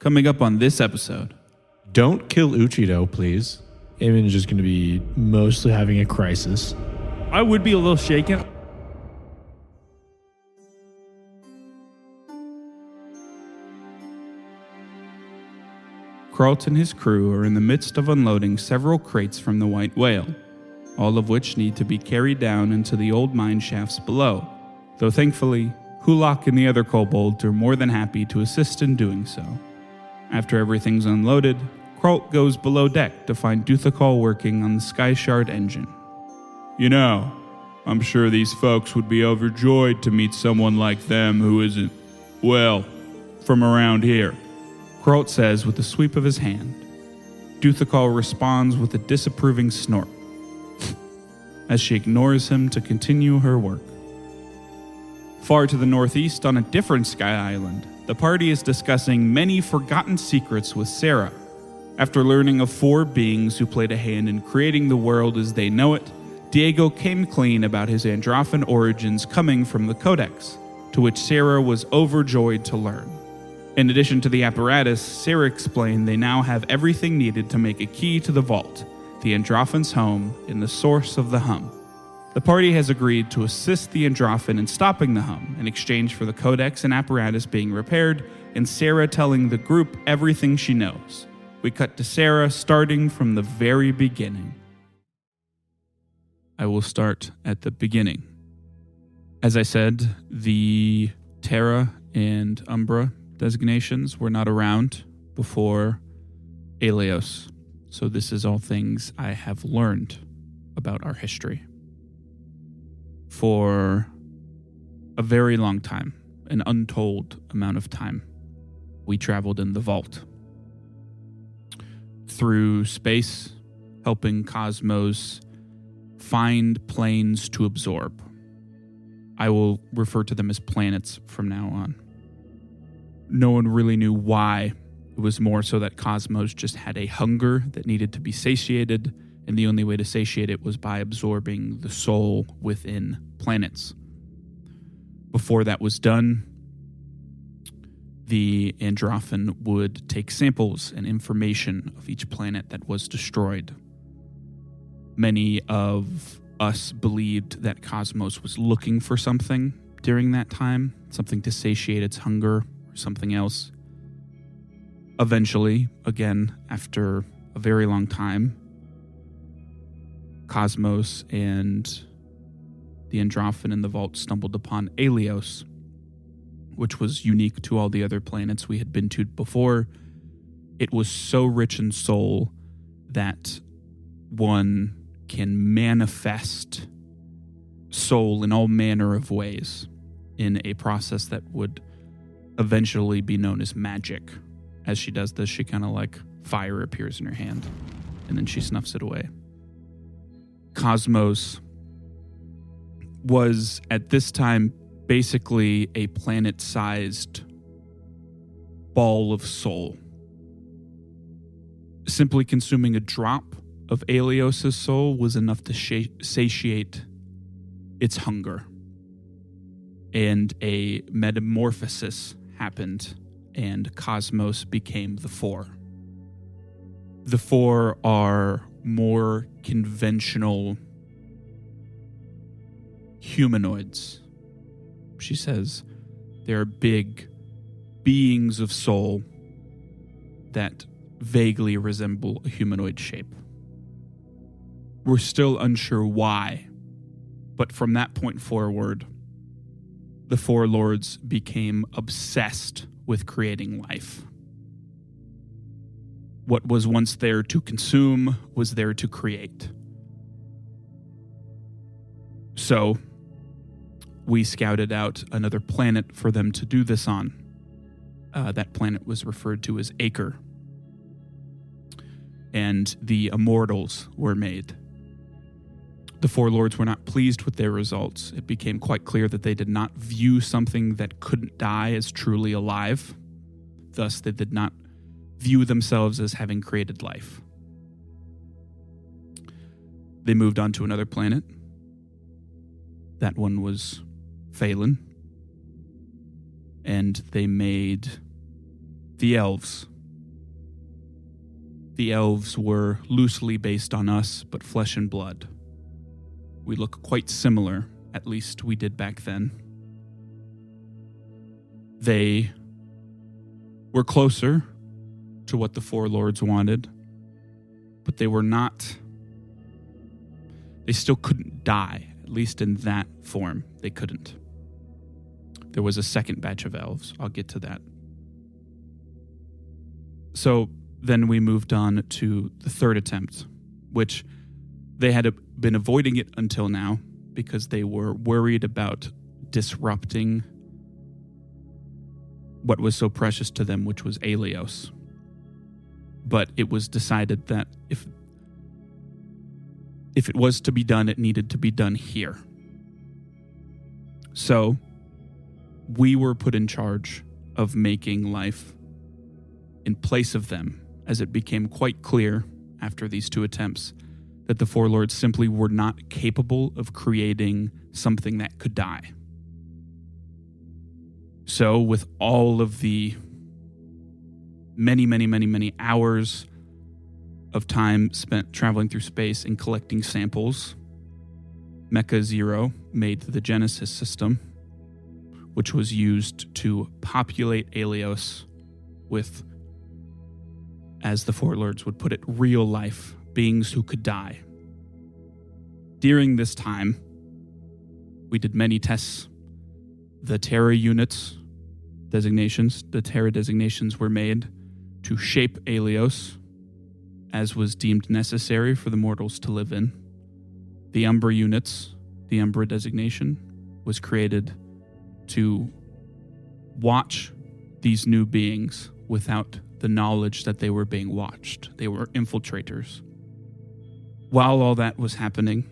Coming up on this episode. Don't kill Uchido, please. Eamon is just going to be mostly having a crisis. I would be a little shaken. Kralt and his crew are in the midst of unloading several crates from the White Whale, all of which need to be carried down into the old mine shafts below, though thankfully, Hulak and the other kobolds are more than happy to assist in doing so. After everything's unloaded, Kralt goes below deck to find Duthakal working on the Skyshard engine. You know, I'm sure these folks would be overjoyed to meet someone like them who isn't, well, from around here, Kralt says with a sweep of his hand. Duthakal responds with a disapproving snort as she ignores him to continue her work. Far to the northeast on a different sky island, the party is discussing many forgotten secrets with Serra. After learning of 4 beings who played a hand in creating the world as they know it, Diego came clean about his Androfan origins coming from the Codex, to which Serra was overjoyed to learn. In addition to the apparatus, Serra explained they now have everything needed to make a key to the vault, the Androfan's home, in the source of the hum. The party has agreed to assist the Androfan in stopping the hum in exchange for the Codex and Apparatus being repaired and Serra telling the group everything she knows. We cut to Serra starting from the very beginning. I will start at the beginning. As I said, the Terra and Umbra designations were not around before Eleos, so this is all things I have learned about our history. For a very long time, an untold amount of time, we traveled in the vault. Through space, helping cosmos find planes to absorb. I will refer to them as planets from now on. No one really knew why. It was more so that cosmos just had a hunger that needed to be satiated, and the only way to satiate it was by absorbing the soul within planets. Before that was done, the Androfan would take samples and information of each planet that was destroyed. Many of us believed that Cosmos was looking for something during that time, something to satiate its hunger or something else. Eventually, again, after a very long time, Cosmos and the Androfan in the vault stumbled upon Eleos, which was unique to all the other planets we had been to before. It was so rich in soul that one can manifest soul in all manner of ways in a process that would eventually be known as magic. As she does this, she kind of like fire appears in her hand, and then she snuffs it away. Cosmos was, at this time, basically a planet-sized ball of soul. Simply consuming a drop of Eleos' soul was enough to satiate its hunger. And a metamorphosis happened, and Cosmos became the 4. The 4 are more conventional humanoids. She says they are big beings of soul that vaguely resemble a humanoid shape. We're still unsure why, but from that point forward, the 4 lords became obsessed with creating life. What was once there to consume was there to create. So, we scouted out another planet for them to do this on. That planet was referred to as Acre. And the Immortals were made. The 4 lords were not pleased with their results. It became quite clear that they did not view something that couldn't die as truly alive. Thus, they did not view themselves as having created life. They moved on to another planet. That one was Phelan. And they made the elves The elves were loosely based on us, but flesh and blood. We look quite similar, at least we did back then. They were closer to what the Four Lords wanted, but they were not. They still couldn't die, at least in that form. They couldn't. There was a second batch of elves. I'll get to that. So then we moved on to the third attempt, which they had been avoiding it until now because they were worried about disrupting what was so precious to them, which was Aelios. But it was decided that if it was to be done, it needed to be done here. So we were put in charge of making life in place of them, as it became quite clear after these two attempts that the Four Lords simply were not capable of creating something that could die. So with all of the many hours of time spent traveling through space and collecting samples, Mecha Zero made the Genesis system, which was used to populate Aelios with, as the Four Lords would put it, real life beings who could die. During this time, we did many tests. The Terra designations were made to shape Aelios as was deemed necessary for the mortals to live in. The Umbra units, the Umbra designation, was created to watch these new beings without the knowledge that they were being watched. They were infiltrators. While all that was happening,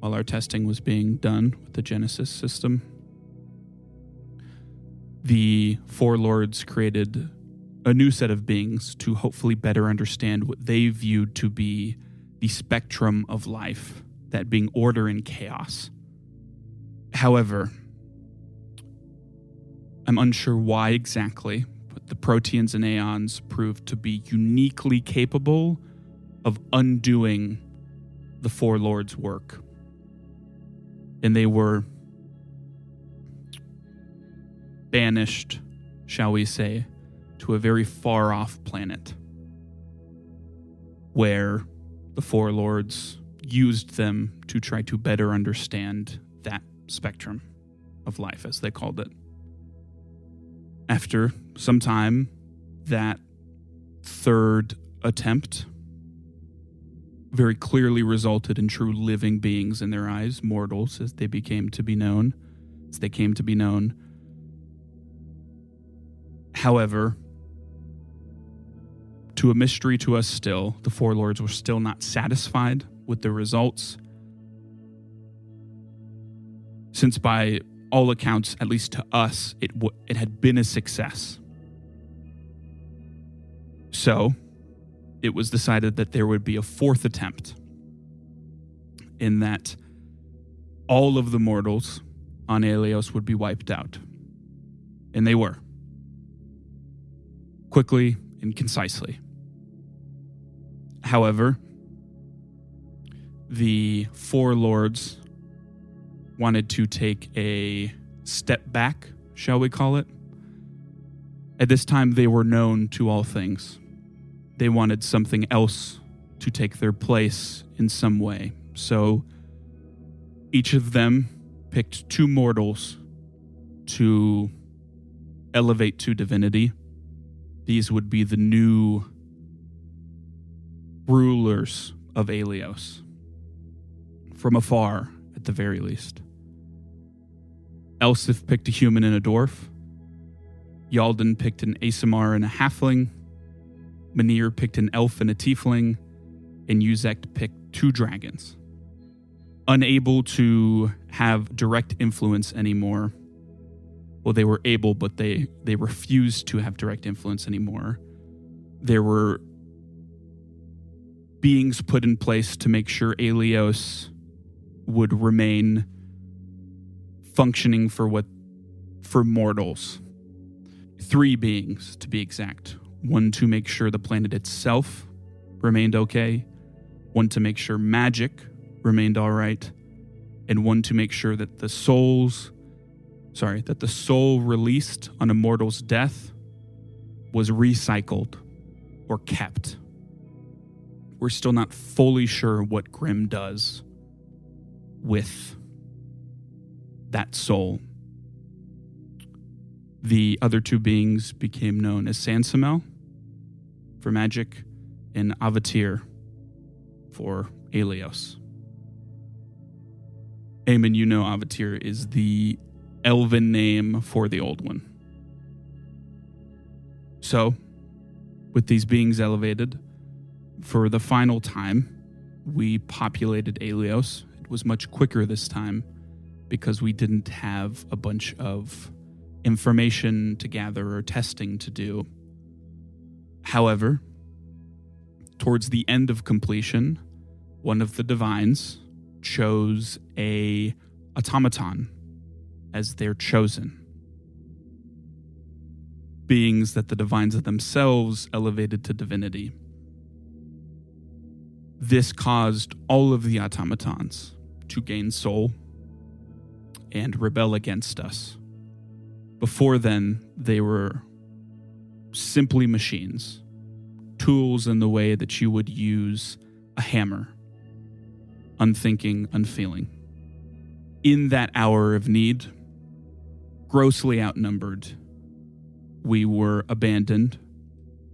while our testing was being done with the Genesis system, the Four Lords created a new set of beings to hopefully better understand what they viewed to be the spectrum of life, that being order and chaos. However, I'm unsure why exactly, but the Proteans and Aeons proved to be uniquely capable of undoing the Four Lords' work. And they were banished, shall we say, to a very far-off planet where the Four Lords used them to try to better understand that spectrum of life, as they called it. After some time, that third attempt very clearly resulted in true living beings in their eyes, mortals, as they came to be known. However, to a mystery to us still, the Four Lords were still not satisfied with the results, since by all accounts, at least to us, it had been a success. So, it was decided that there would be a fourth attempt, in that all of the mortals on Aelios would be wiped out. And they were. Quickly and concisely. However, the Four Lords wanted to take a step back, shall we call it. At this time, they were known to all things. They wanted something else to take their place in some way. So each of them picked two mortals to elevate to divinity. These would be the new rulers of Aelios, from afar, at the very least. Elsif picked a human and a dwarf. Yalden picked an Asimar and a halfling. Manir picked an elf and a tiefling. And Uzek picked two dragons. Unable to have direct influence anymore. Well, they were able, but they refused to have direct influence anymore. There were beings put in place to make sure Aelios would remain functioning for mortals. 3 beings, to be exact. One to make sure the planet itself remained okay, one to make sure magic remained all right, and one to make sure that the soul released on a mortal's death was recycled or kept. We're still not fully sure what Grimm does with that soul. The other two beings became known as Sansamel for magic and Avatir for Aelios. Eamon, you know Avatir is the elven name for the Old One. So, with these beings elevated, for the final time, we populated Aelios. It was much quicker this time because we didn't have a bunch of information to gather or testing to do. However, towards the end of completion, one of the divines chose a automaton as their chosen. Beings that the divines themselves elevated to divinity. This caused all of the automatons to gain soul and rebel against us. Before then, they were simply machines, tools in the way that you would use a hammer, unthinking, unfeeling. In that hour of need, grossly outnumbered, we were abandoned,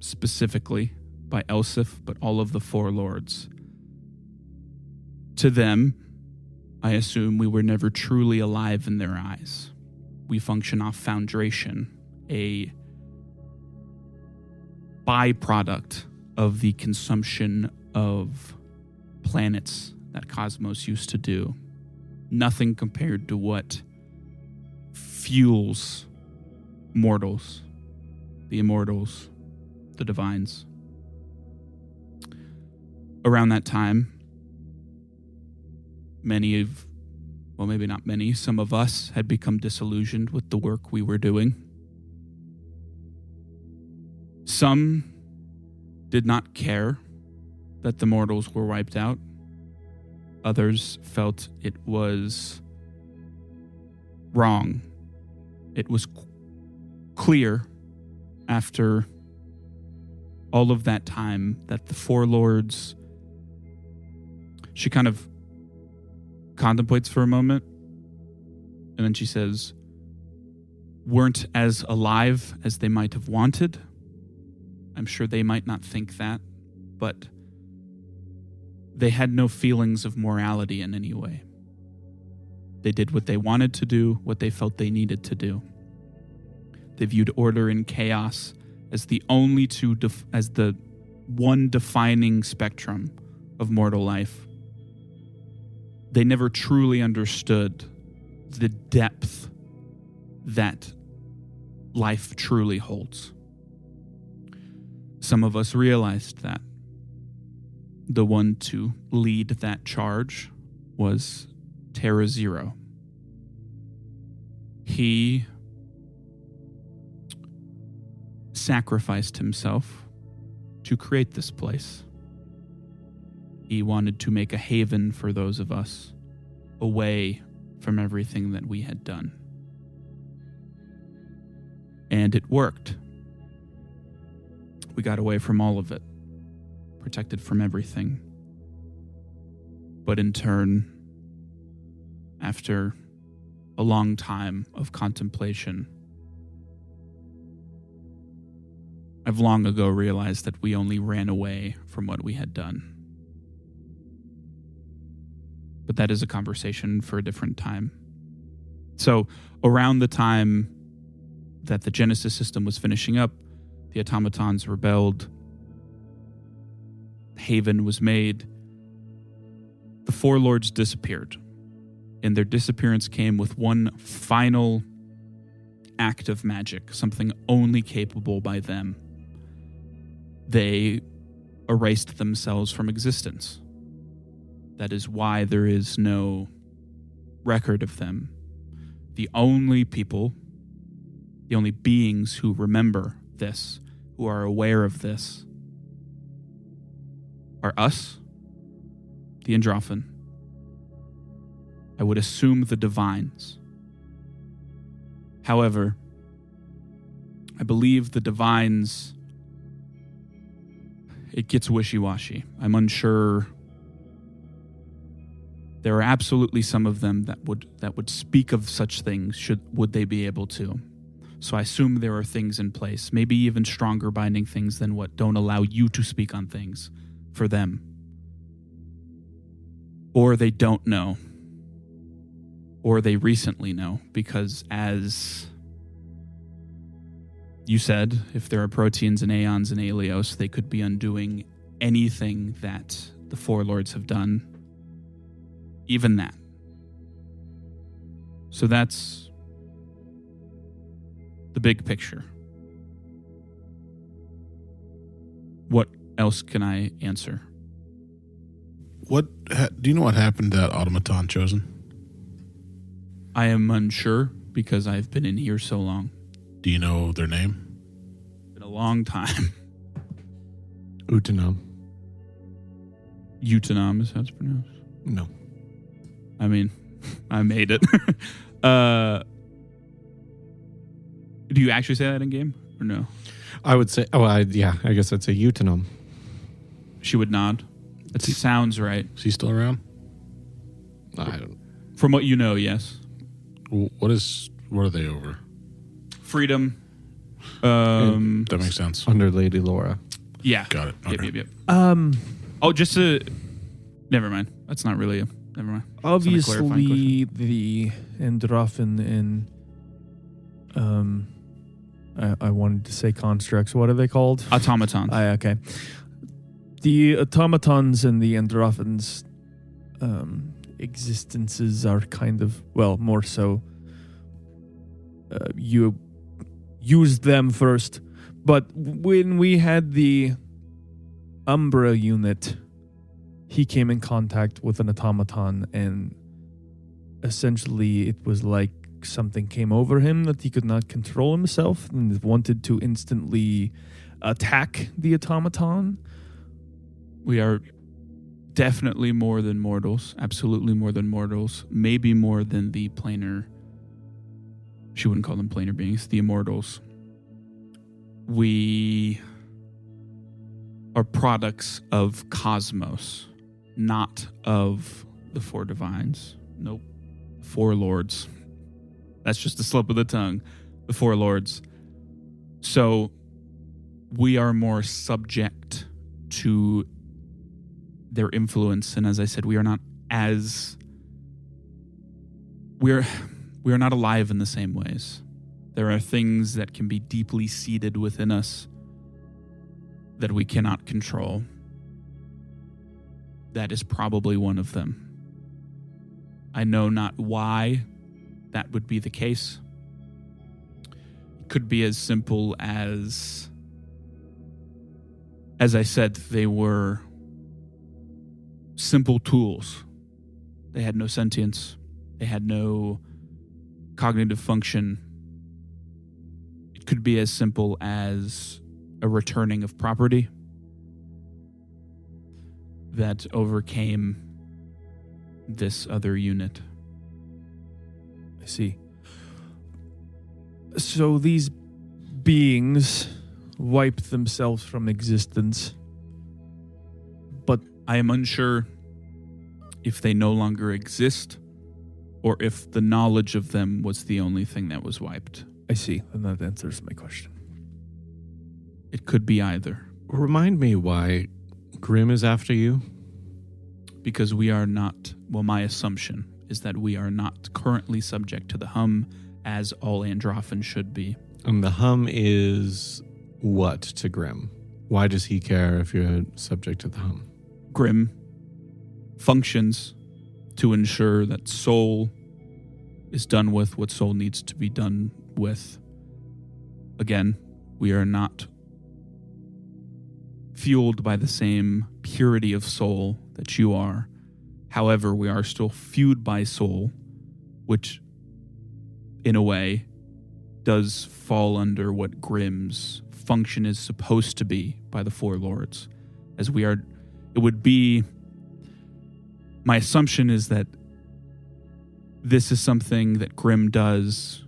specifically by Elsif, but all of the four lords. To them, I assume we were never truly alive in their eyes. We function off foundation, a byproduct of the consumption of planets that Cosmos used to do. Nothing compared to what fuels mortals, the immortals, the divines. Around that time, some of us had become disillusioned with the work we were doing. Some did not care that the mortals were wiped out. Others felt it was wrong. It was clear after all of that time that the four lords... She kind of contemplates for a moment, and then she says, weren't as alive as they might have wanted. I'm sure they might not think that, but they had no feelings of morality in any way. They did what they wanted to do, what they felt they needed to do. They viewed order and chaos as the only as the one defining spectrum of mortal life. They never truly understood the depth that life truly holds. Some of us realized that. The one to lead that charge was Terra Zero. He sacrificed himself to create this place. He wanted to make a haven for those of us, away from everything that we had done. And it worked. We got away from all of it, protected from everything. But in turn, after a long time of contemplation, I've long ago realized that we only ran away from what we had done. But that is a conversation for a different time. So, around the time that the Genesis system was finishing up, the automatons rebelled, haven was made, the four lords disappeared. And their disappearance came with one final act of magic, something only capable by them. They erased themselves from existence. That is why there is no record of them. The only people, the only beings who remember this, who are aware of this, are us, the Androphan. I would assume the divines. However, I believe the divines, it gets wishy-washy. I'm unsure. There are absolutely some of them that would speak of such things would they be able to. So I assume there are things in place, maybe even stronger binding things than what don't allow you to speak on things for them. Or they don't know. Or they recently know, because as you said, if there are proteins and aeons in Aelios, they could be undoing anything that the Four Lords have done. Even that. So that's the big picture. What else can I answer? Do you know what happened to that automaton chosen? I am unsure because I've been in here so long. Do you know their name? Been a long time. Utanam. Utanam is how it's pronounced. No. I mean, I made it. Do you actually say that in game or no? I would say, I guess I'd say Utanam. She would nod. That sounds right. Is he still around? I don't. From what you know, yes. What are they over? Freedom. That makes sense. Under Lady Laura. Yeah. Got it. Okay. Yep. Just to... Never mind. That's not really never mind. Obviously, the Androphan and I wanted to say constructs. What are they called? Automatons. Okay. The automatons and the Androphans existences are kind of, well, more so you used them first. But when we had the Umbra unit, he came in contact with an automaton, and essentially it was like something came over him that he could not control himself and wanted to instantly attack the automaton. We are definitely more than mortals. Absolutely more than mortals. Maybe more than the planar... She wouldn't call them planar beings. The immortals. We are products of cosmos, not of the four divines. Nope. Four lords. That's just the slip of the tongue. The four lords. So we are more subject to their influence, and as I said, we are not alive in the same ways. There are things that can be deeply seated within us that we cannot control. That is probably one of them. I know not why that would be the case. It could be as simple as I said, they were simple tools. They had no sentience. They had no cognitive function. It could be as simple as a returning of property that overcame this other unit. I see. So these beings wiped themselves from existence. But I am unsure if they no longer exist or if the knowledge of them was the only thing that was wiped. I see. And that answers my question. It could be either. Remind me why Grimm is after you? Because we are not, well, my assumption is that we are not currently subject to the hum as all Androphan should be. And the hum is what to Grimm? Why does he care if you're subject to the hum? Grimm functions to ensure that soul is done with what soul needs to be done with. Again, we are not fueled by the same purity of soul that you are. However, we are still fueled by soul, which, in a way, does fall under what Grimm's function is supposed to be by the Four Lords, as we are it would be... My assumption is that this is something that Grim does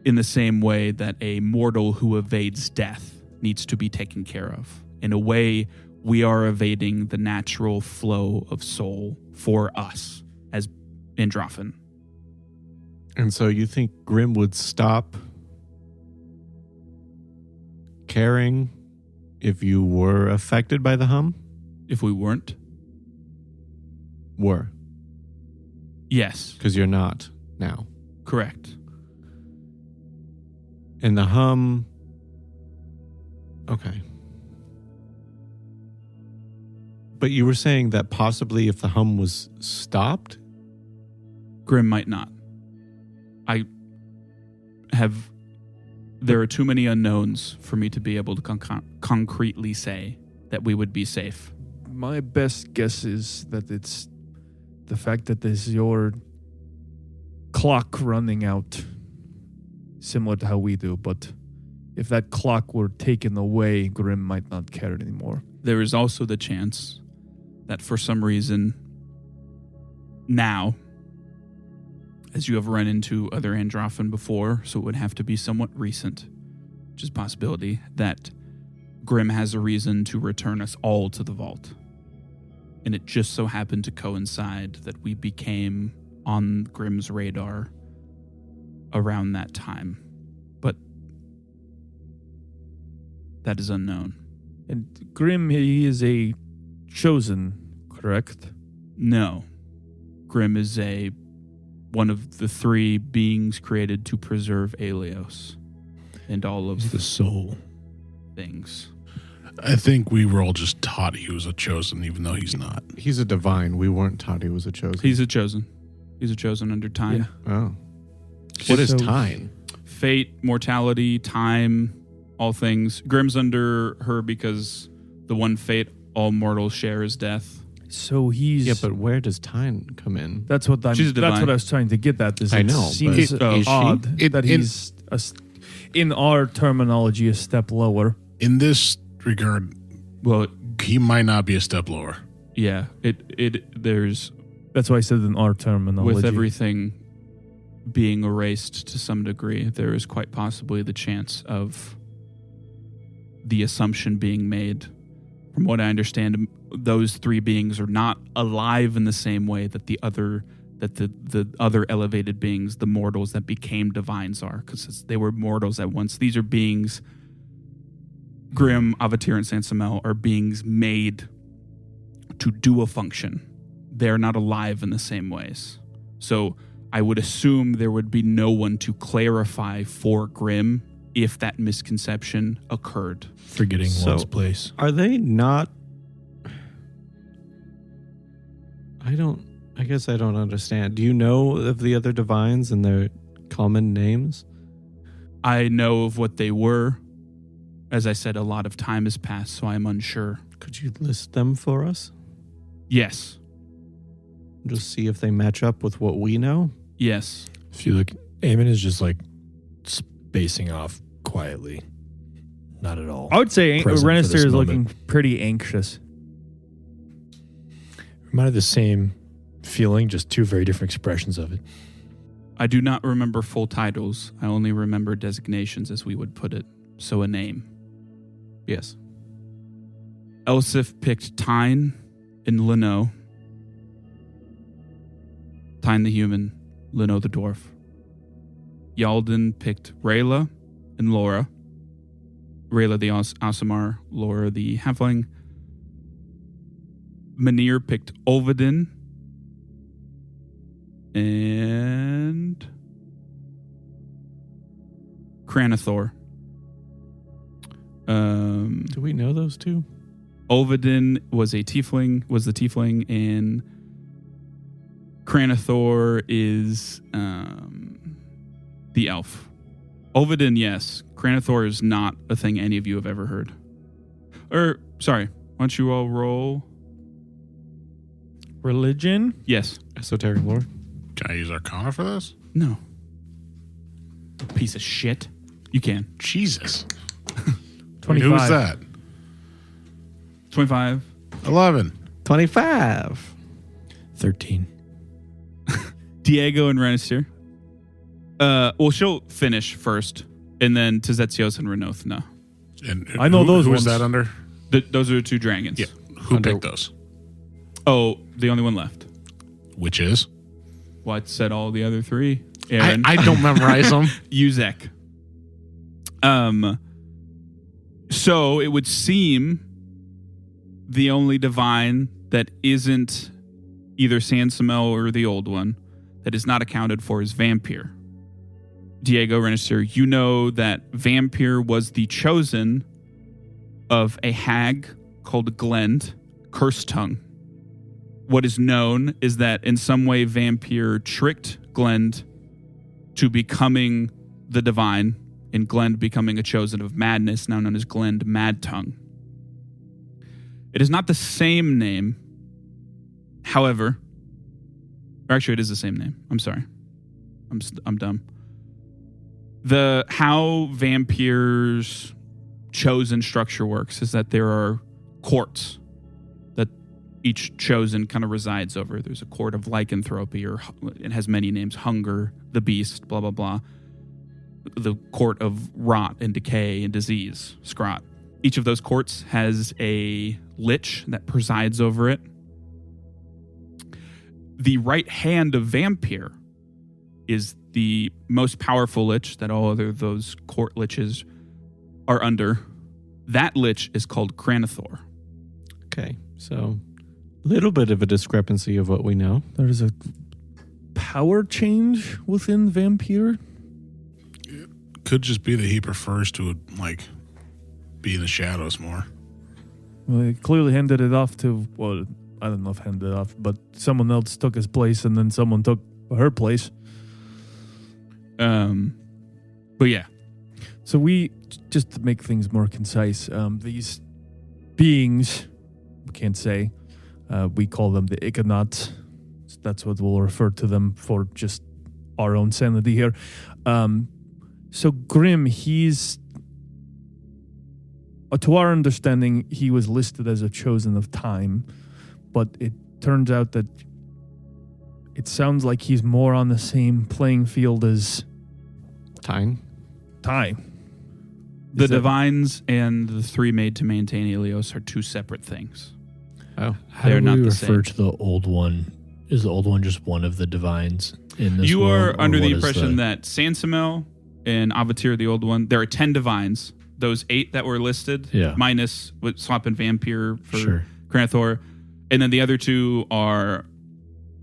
in the same way that a mortal who evades death needs to be taken care of. In a way, we are evading the natural flow of soul for us as Androphen. And so you think Grim would stop caring if you were affected by the hum? If we weren't? Were. Yes. Because you're not now. Correct. And the hum... Okay. But you were saying that possibly if the hum was stopped? Grim might not. There are too many unknowns for me to be able to concretely say that we would be safe. My best guess is that it's the fact that this is your clock running out, similar to how we do. But if that clock were taken away, Grim might not care anymore. There is also the chance that for some reason, now, as you have run into other Androphen before, so it would have to be somewhat recent, which is a possibility, that Grim has a reason to return us all to the vault. And it just so happened to coincide that we became on Grim's radar around that time. But that is unknown. And Grim, he is a chosen, correct? No. Grim is one of the three beings created to preserve Aelios and all of the soul things. I think we were all just taught he was a chosen, even though he's not. He's a divine. We weren't taught he was a chosen. He's a chosen. He's a chosen under time. Yeah. Oh. What is So- time? Fate, mortality, time, all things. Grim's under her because the one fate all mortals share is death. So he's... Yeah, but where does time come in? That's what She's a divine. That's what I was trying to get at. I know, Seems but is she? odd that he's in our terminology a step lower. In this regard, Well, he might not be a step lower. yeah, there's, That's why I said in our terminology. with everything being erased to some degree, there is quite possibly the chance of the assumption being made. From what I understand, those three beings are not alive in the same way that the other elevated beings, the mortals that became divines, are, because they were mortals at once. These are beings, Grim, Avatir, and Sansamel, are beings made to do a function. They're not alive in the same ways. So I would assume there would be no one to clarify for Grim if that misconception occurred. Forgetting So- one's place. Are they not... I guess I don't understand. Do you know of the other divines and their common names? I know of what they were. As I said, a lot of time has passed, so I'm unsure. Could you list them for us? Yes. Just see if they match up with what we know? Yes. If you look, Eamon is just like spacing off quietly. Not at all. I would say present for Renister this is moment. looking pretty anxious. Might have the same feeling, just two very different expressions of it. I do not remember full titles. I only remember designations, as we would put it. So a name. Yes. Elsif picked Tyne and Leno. Tyne the human, Leno the dwarf. Yalden picked Rayla and Laura. Rayla the Aasimar, Laura the halfling. Manir picked Olvidin. And Kranathor. Do we know those two? Olvidin was the tiefling, and Kranathor is the elf. Olvidin, yes. Kranathor is not a thing any of you have ever heard. Sorry, why don't you all roll? Religion? Yes. Esoteric lore? Can I use Arcana for this? No. Piece of shit. You can. Jesus. 25. Who is that? 25. 11. 25. 13. Diego and Renister. Well, she'll finish first, and then Tizetzios and Renoth. No. And I know those who ones. was that under? Those are the two dragons. Yeah. Who Under- picked those? Oh, the only one left. Which is? Well, I said all the other three. Aaron. I don't memorize them. Uzek. So it would seem the only divine that isn't either Sansamel or the old one that is not accounted for is Vampire. Diego Renister, you know that Vampire was the chosen of a hag called Glend, Cursed Tongue. What is known is that in some way Vampire tricked Glend to becoming the divine, and Glend becoming a chosen of Magnis, now known as Glend Mad Tongue. It is not the same name, however, or actually it is the same name. I'm sorry. I'm dumb. How Vampire's chosen structure works is that there are courts that each chosen kind of resides over. There's a court of lycanthropy, or it has many names: hunger, the beast, blah, blah, blah. The court of rot and decay and disease, Scrot. Each of those courts has a lich that presides over it. The right hand of Vampire is the most powerful lich that all other those court liches are under. That lich is called Cranathor. Okay, so a little bit of a discrepancy of what we know. There's a power change within Vampire. Could just be that he prefers to, be in the shadows more. Well, he clearly handed it off to, well, I don't know if handed it off, but someone else took his place, and then someone took her place. But yeah. So we, just to make things more concise, these beings, we can't say, we call them the Iconauts. So that's what we'll refer to them for just our own sanity here. So Grim, he's, to our understanding, he was listed as a chosen of time, but it turns out that it sounds like he's more on the same playing field as Time. The divines and the three made to maintain Helios are two separate things. Oh. How They're do not we the refer same. to the old one? Is the old one just one of the divines in this You world, are or under the what is impression that Sansamel and Avatir, the old one, there are 10 divines. Those 8 that were listed, minus with Swap and Vampire for Cranathor. And then the other 2 are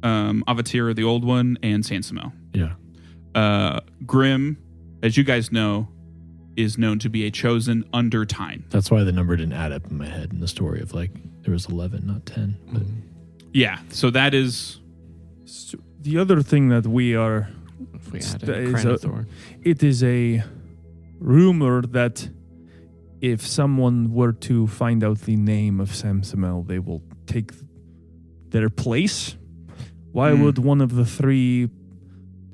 Avatir, the old one, and Sansamel. Yeah. Grim, as you guys know, is known to be a chosen under Tyne. That's why the number didn't add up in my head in the story of there was 11, not 10. But Yeah, so that is... So the other thing that we are... If we add That in is Cranathor. It is a rumor that if someone were to find out the name of Samsamel, they will take their place. Why would one of the 3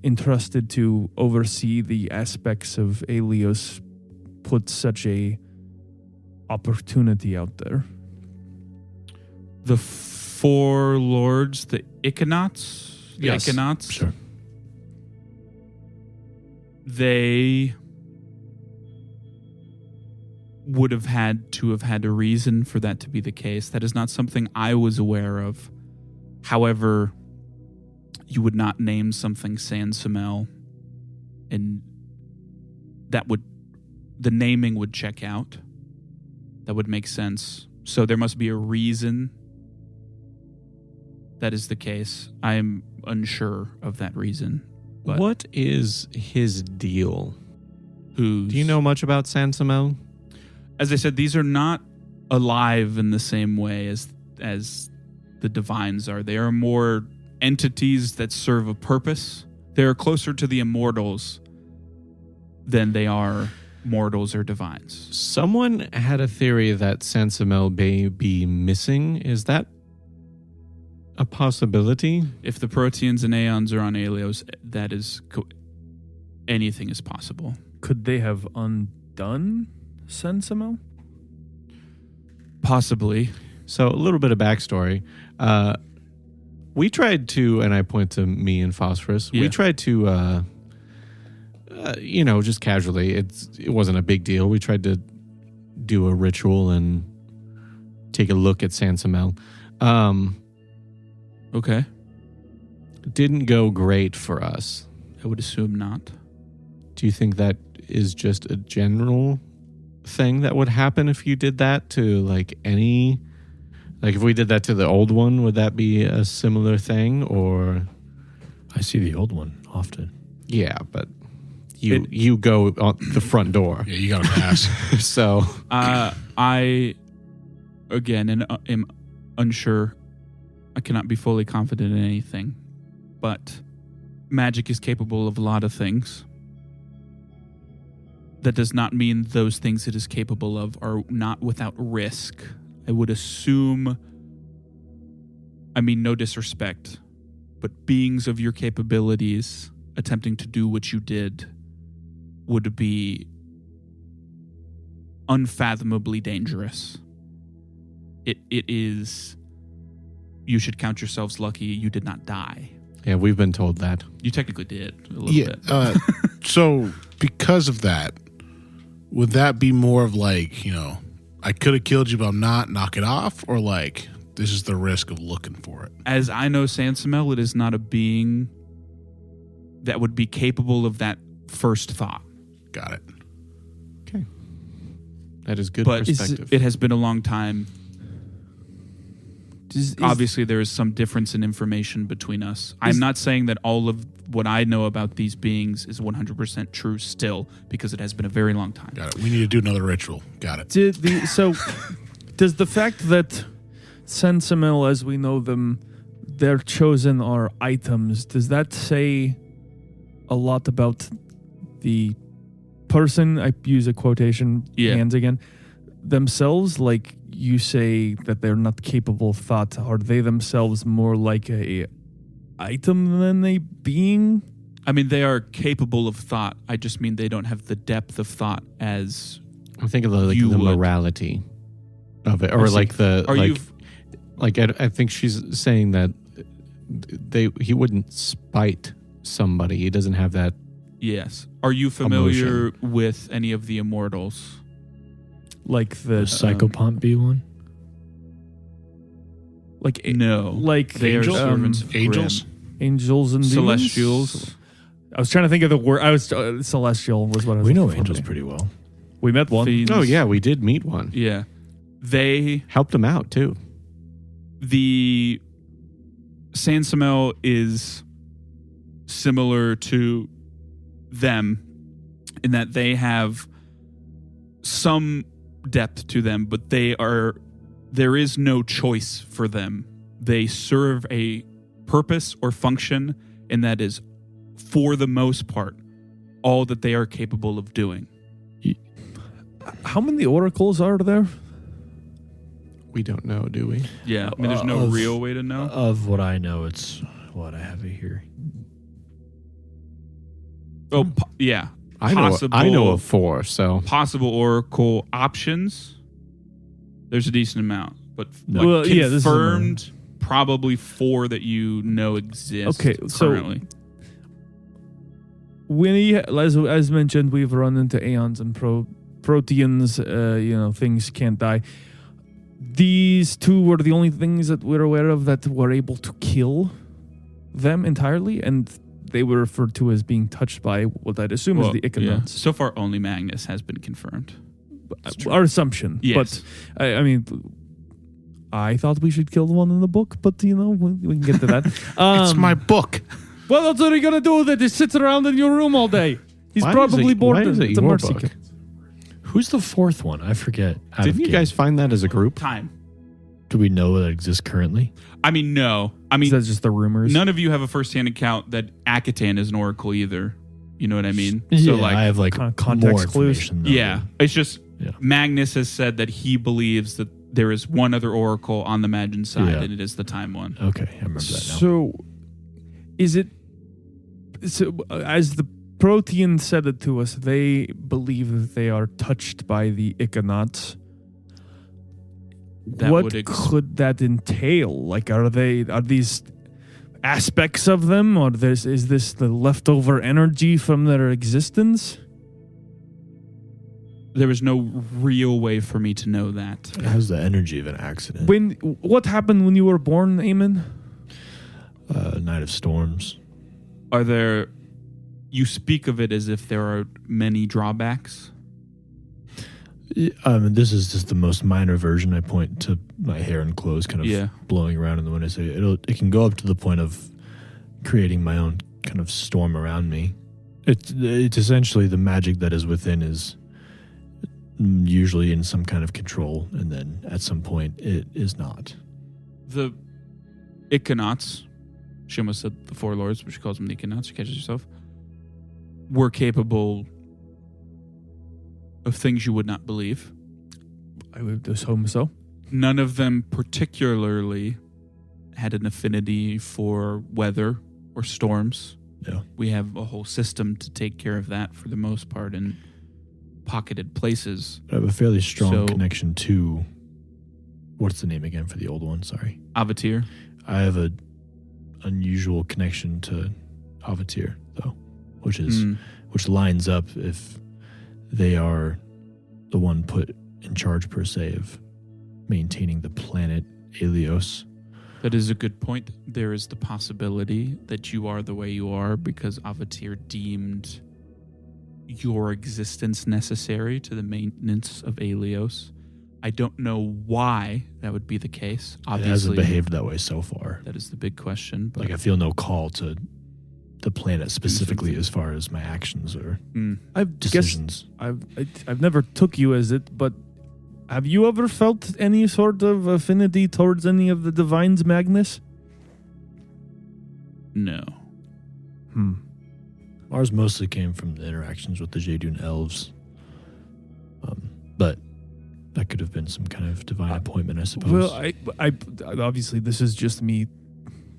entrusted to oversee the aspects of Helios put such a opportunity out there? The 4 lords, the Iconauts? The Yes. Iconauts? Sure. They would have had to have had a reason for that to be the case. That is not something I was aware of. However, you would not name something Sansamel, and the naming would check out. That would make sense. So there must be a reason that is the case. I am unsure of that reason. But What is his deal? who's, Do you know much about Sansamel? as I said, these are not alive in the same way as the divines are. They are more entities that serve a purpose. They are closer to the immortals than they are mortals or divines. Someone had a theory that Sansamel may be missing. Is that a possibility? If the Proteans and Aeons are on Helios, that is anything is possible. Could they have undone Sensamel? Possibly. So a little bit of backstory. We tried to, and I point to me and Phosphorus. Yeah. We tried to, just casually. It wasn't a big deal. We tried to do a ritual and take a look at Sansamel. Okay. Didn't go great for us. I would assume not. Do you think that is just a general thing that would happen if you did that to if we did that to the old one, would that be a similar thing? Or I see the old one often. yeah, but you go on the front door. Yeah, you got to pass. So I, again, am unsure. I cannot be fully confident in anything, but magic is capable of a lot of things. That does not mean those things it is capable of are not without risk. I would assume, I mean, no disrespect, but beings of your capabilities attempting to do what you did would be unfathomably dangerous. It is, you should count yourselves lucky you did not die. yeah, we've been told that. You technically did a little bit. So because of that, would that be more of like, I could have killed you, but I'm not, knock it off? Or like, this is the risk of looking for it? As I know Sansamel, it is not a being that would be capable of that first thought. Got it. Okay. That is good But perspective. it has been a long time. Obviously, there is some difference in information between us. I'm not saying that all of what I know about these beings is 100% true still, because it has been a very long time. Got it. We need to do another ritual. Got it. Does the fact that Sansamel, as we know them, their chosen are items, does that say a lot about the person? I use a quotation, hands again, themselves. Like you say that they're not capable of thought. Are they themselves more like a item than a being? I mean, they are capable of thought. I just mean they don't have the depth of thought as I think of the you would. morality of it, or like the Are you? I think she's saying that he wouldn't spite somebody. He doesn't have that. Yes. Are you familiar with any of the immortals? Like the Psychopomp be one? like No. like They are servants of Angels? angels and demons? Celestials. I was trying to think of the word. I was celestial was what I was. We know looking for. angels pretty well. We met one. Fiends. Oh yeah, we did meet one. Yeah. They, Helped him out too. the Sansamel is similar to them in that they have some depth to them, but there is no choice for them. They serve a purpose or function, and that is, for the most part, all that they are capable of doing. How many oracles are there? We don't know, do we? Yeah, I mean, there's no real way to know. Of what I know, it's what I have it here. Yeah. I know of 4. So Possible oracle options, there's a decent amount, but like Well, yeah, this is confirmed, probably 4 that you know exist. Okay, so currently. As mentioned, we've run into aeons and proteans. Things can't die. These 2 were the only things that we're aware of that were able to kill them entirely, and they were referred to as being touched by what I'd assume is the Ichonauts. So far, only Magnis has been confirmed. Our assumption. Yes. But, I mean, I thought we should kill the one in the book, but, we can get to that. It's my book. Well, that's what are you going to do with it? He sits around in your room all day. He's probably bored. Why is it It's a your mercy book? kill. Who's the 4th one? I forget. Didn't you guys find that as a group? Time. Do we know that exists currently? I mean, no. I mean, That's just the rumors. none of you have a first-hand account that Akatan is an oracle either. You know what I mean? Yeah, So, I have like context more clues. information. though. yeah. It's just Yeah. Magnis has said that he believes that there is one other oracle on the Magin side, Yeah. and it is the time one. Okay, I remember that now. So, is it? So, as the Protean said it to us, they believe that they are touched by the Ichonauts. that what would could that entail? Like, are these aspects of them, or is this the leftover energy from their existence? There was no real way for me to know that. It has the energy of an accident. What happened when you were born, Eamon? Night of Storms. Are there... You speak of it as if there are many drawbacks? This is just the most minor version. I point to my hair and clothes kind of blowing around in the wind. I say it can go up to the point of creating my own kind of storm around me. It's essentially the magic that is within is usually in some kind of control, and then at some point it is not. The Iconauts, she almost said the Four Lords, but she calls them the Iconauts, she catches herself, were capable of things you would not believe. I would assume so. None of them particularly had an affinity for weather or storms. Yeah. We have a whole system to take care of that for the most part in pocketed places. I have a fairly strong connection to... What's the name again for the old one? Sorry. Avatir. I have a unusual connection to Avatir, though, which lines up if they are the one put in charge, per se, of maintaining the planet Aelios. That is a good point. There is the possibility that you are the way you are because Avatir deemed your existence necessary to the maintenance of Aelios. I don't know why that would be the case. Obviously, it hasn't behaved that way so far. That is the big question. But I feel no call to the planet specifically as far as my actions or decisions. I've never took you as it, but have you ever felt any sort of affinity towards any of the divines, Magnis? No. Ours mostly came from the interactions with the Jaedun elves. But that could have been some kind of divine appointment, I suppose. Well, I obviously this is just me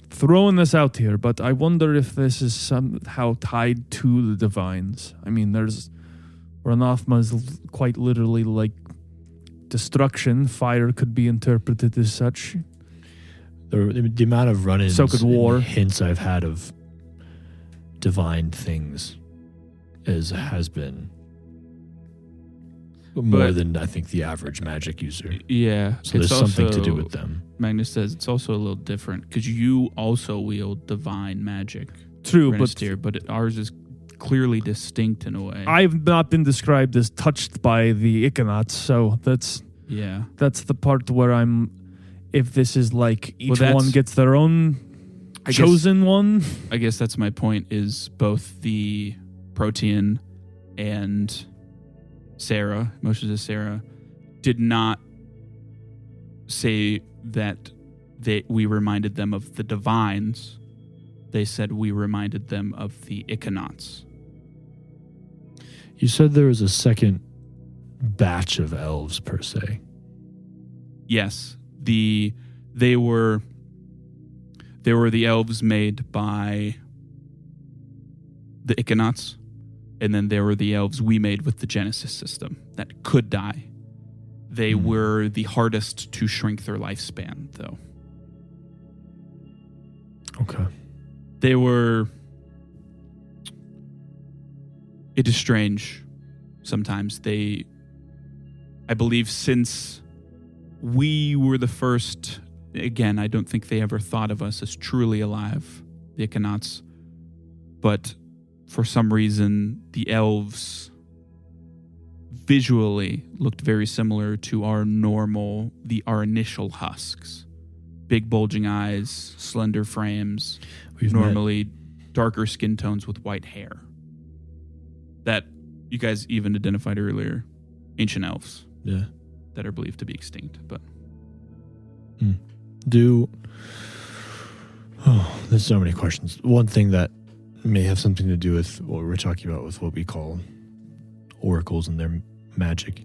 throwing this out here, but I wonder if this is somehow tied to the divines. I mean, Ranathma is quite literally like destruction. Fire could be interpreted as such. The amount of run-ins so could war. And hints I've had of divine things has been more than I think the average magic user. Yeah. So there's something to do with them. Magnus says it's also a little different because you also wield divine magic. True, but ours is clearly distinct in a way. I've not been described as touched by the Iconauts, so that's the part where I'm. If this is like each one gets their own chosen one. I guess that's my point. Is both the Protean and Serra, Moshe's Serra, did not say that we reminded them of the divines. They said we reminded them of the Iconauts. You said there was a second batch of elves, per se. Yes. They were the elves made by the Iconauts, and then there were the elves we made with the Genesis system that could die. They were the hardest to shrink their lifespan, though. Okay. It is strange. Sometimes I believe since we were the first, again, I don't think they ever thought of us as truly alive, the Iconauts, but for some reason, the elves visually looked very similar to our initial husks. Big bulging eyes, slender frames, normally darker skin tones with white hair. That you guys even identified earlier, ancient elves. Yeah. That are believed to be extinct, but there's so many questions. One thing that may have something to do with what we're talking about with what we call oracles and their magic.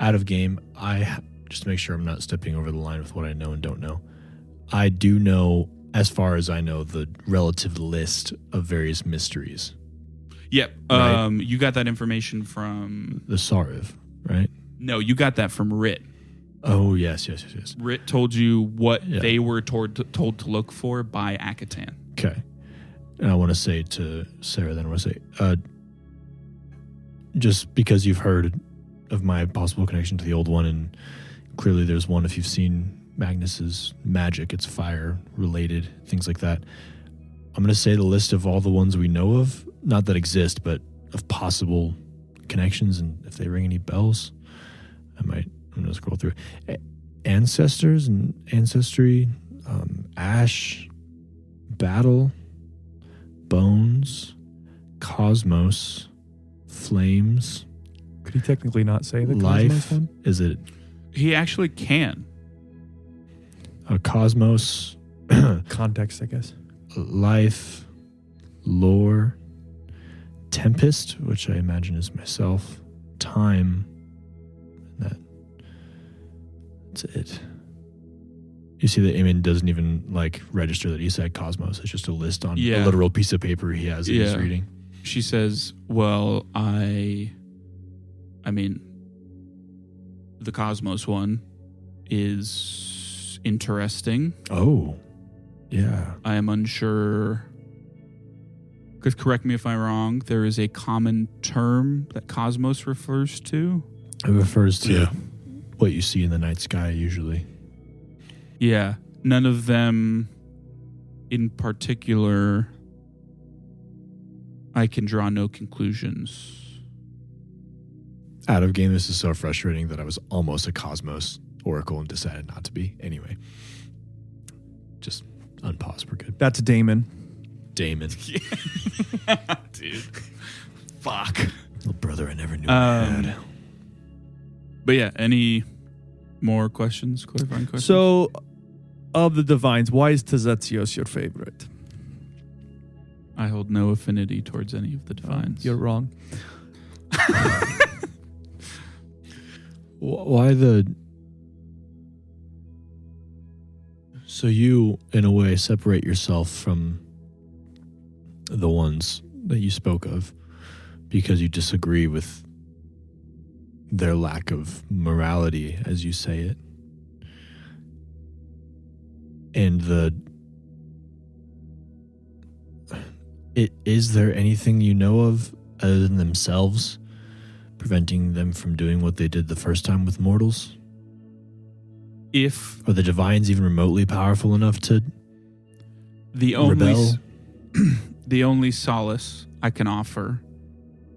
Out of game, just to make sure I'm not stepping over the line with what I know and don't know, I do know, as far as I know, the relative list of various mysteries. Yep. Right? You got that information from the Sariv, right? No, you got that from Rit. Oh, yes. Rit told you what Yeah. they were told to look for by Akatan. Okay. And I want to say to Sarah, then I want to say, just because you've heard of my possible connection to the old one, and clearly there's one if you've seen Magnis's magic, it's fire related, things like that. I'm going to say the list of all the ones we know of, not that exist, but of possible connections, and if they ring any bells, I'm going to scroll through. Ancestors and ancestry, ash, battle, bones, cosmos, flames. Could he technically not say the Life. Cosmos one? Is it He actually can. a cosmos? Context, I guess. Life, lore, tempest, which I imagine is myself, time, and that's it. You see that Eamon doesn't even like register that he said cosmos. It's just a list on a literal piece of paper he has that he's reading. She says, well, I mean, the Cosmos one is interesting. Oh, yeah. I am unsure. Because correct me if I'm wrong, there is a common term that Cosmos refers to. It refers to what you see in the night sky usually. Yeah. None of them in particular, I can draw no conclusions. Out of game, this is so frustrating that I was almost a Cosmos Oracle and decided not to be. Anyway, just unpause. We're good. That's Damon. Damon. Dude. Fuck. Little brother I never knew I had. But yeah, any more questions? Clarifying questions? So, of the divines, why is Tazetsios your favorite? I hold no affinity towards any of the divines. You're wrong. Why the... So you, in a way, separate yourself from the ones that you spoke of because you disagree with their lack of morality, as you say it. And is there anything you know of other than themselves preventing them from doing what they did the first time with mortals? If Are the divines even remotely powerful enough to the only rebel? the only solace I can offer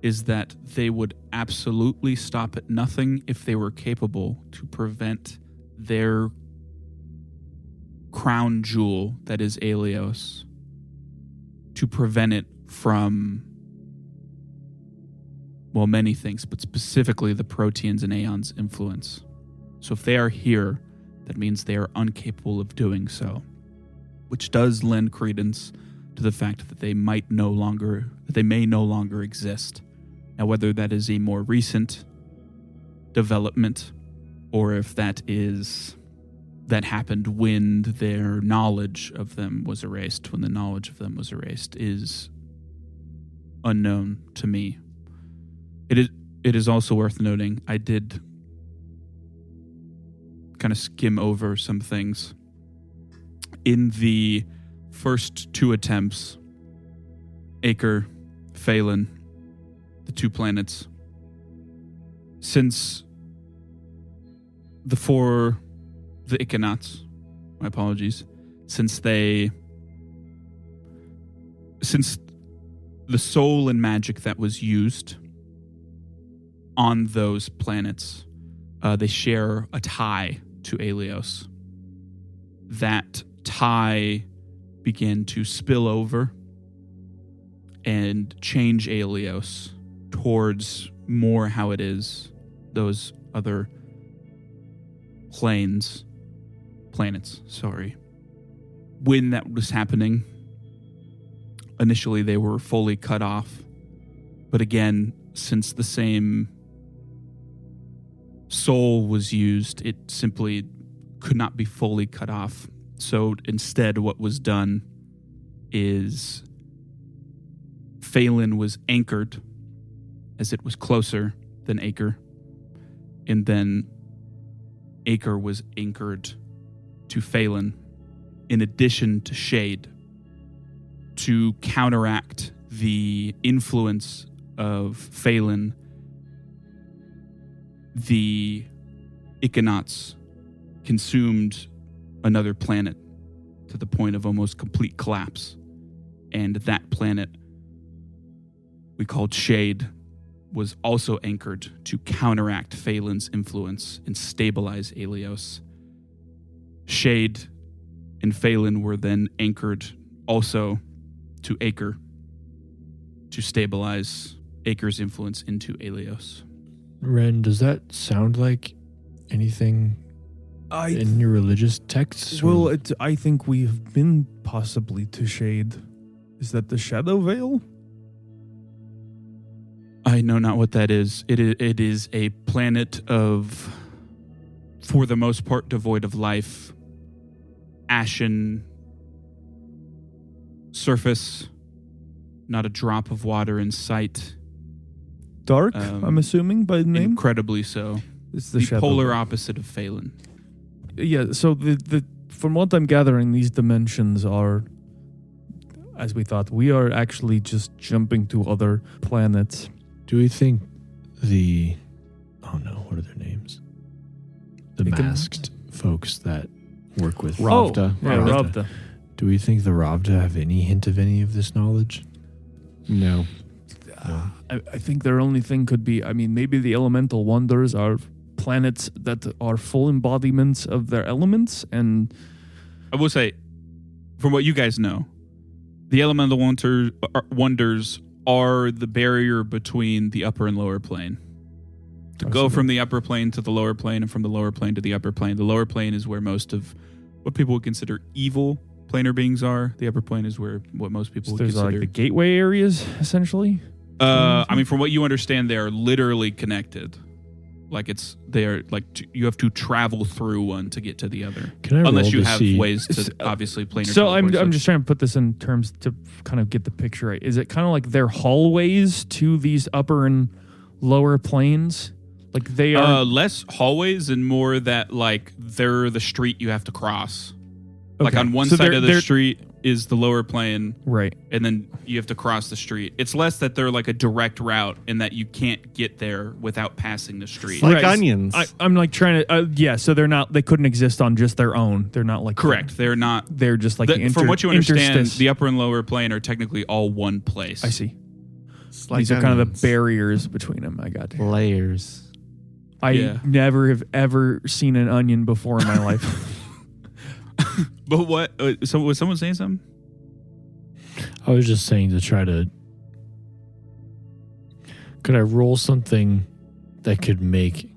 is that they would absolutely stop at nothing if they were capable to prevent their crown jewel, that is Aelios, to prevent it from, well, many things, but specifically the Proteans and Aeon's influence. So if they are here, that means they are incapable of doing so, which does lend credence to the fact that they may no longer exist. Now, whether that is a more recent development or if that happened when their knowledge of them was erased, is unknown to me. It is also worth noting, I did kind of skim over some things. In the first two attempts, Aker, Phelan, the two planets, since the Iconauts, my apologies, since the soul and magic that was used on those planets, they share a tie to Aelios. That tie began to spill over and change Aelios towards more how it is those other planets. When that was happening, initially they were fully cut off. But again, since the same soul was used, it simply could not be fully cut off. So instead, what was done is Phelan was anchored as it was closer than Aker, and then Acre was anchored to Phelan in addition to Shade to counteract the influence of Phelan. The Iconauts consumed another planet to the point of almost complete collapse. And that planet we called Shade was also anchored to counteract Phelan's influence and stabilize Aelios. Shade and Phelan were then anchored also to Acre to stabilize Acre's influence into Aelios. Ren, does that sound like anything in your religious texts? Well, I think we've been possibly to Shade. Is that the Shadow Veil? I know not what that is. It is a planet of, for the most part, devoid of life, ashen surface, not a drop of water in sight. Dark, I'm assuming, by the name? Incredibly so. It's the Shadow polar Veil. opposite of Phelan. Yeah, so the from what I'm gathering, these dimensions are, as we thought, we are actually just jumping to other planets. Do we think what are their names? The masked folks that work with Ravda. Yeah, Ravda. Do we think the Ravda have any hint of any of this knowledge? No. I think their only thing could be, maybe the elemental wonders are planets that are full embodiments of their elements, and I will say, from what you guys know, the elemental wonders are the barrier between the upper and lower plane. To go from the upper plane to the lower plane and from the lower plane to the upper plane. The lower plane is where most of what people would consider evil planar beings are. The upper plane is where what most people would there's consider. like the gateway areas, essentially. From what you understand, they are literally connected. Like you have to travel through one to get to the other. Can I unless roll you to have see- ways to obviously planar. So I'm teleport, just trying to put this in terms to kind of get the picture right. Is it kind of like their hallways to these upper and lower planes? Like they are less hallways and more that like they're the street you have to cross. Like Okay. on one So side of the they're- street is the lower plane, right. and then you have to cross the street. It's less that they're like a direct route and that you can't get there without passing the street. Like Right. onions. I'm like trying to so they're not, they couldn't exist on just their own. They're not like Correct. They're not. They're just like From what you understand, interstice. the upper and lower plane are technically all one place. I see. It's like These are kind of the onions. barriers between them. I got you. Layers. Yeah. I never have ever seen an onion before in my life. But what? So was someone saying something? I was just saying to try to. Could I roll something that could make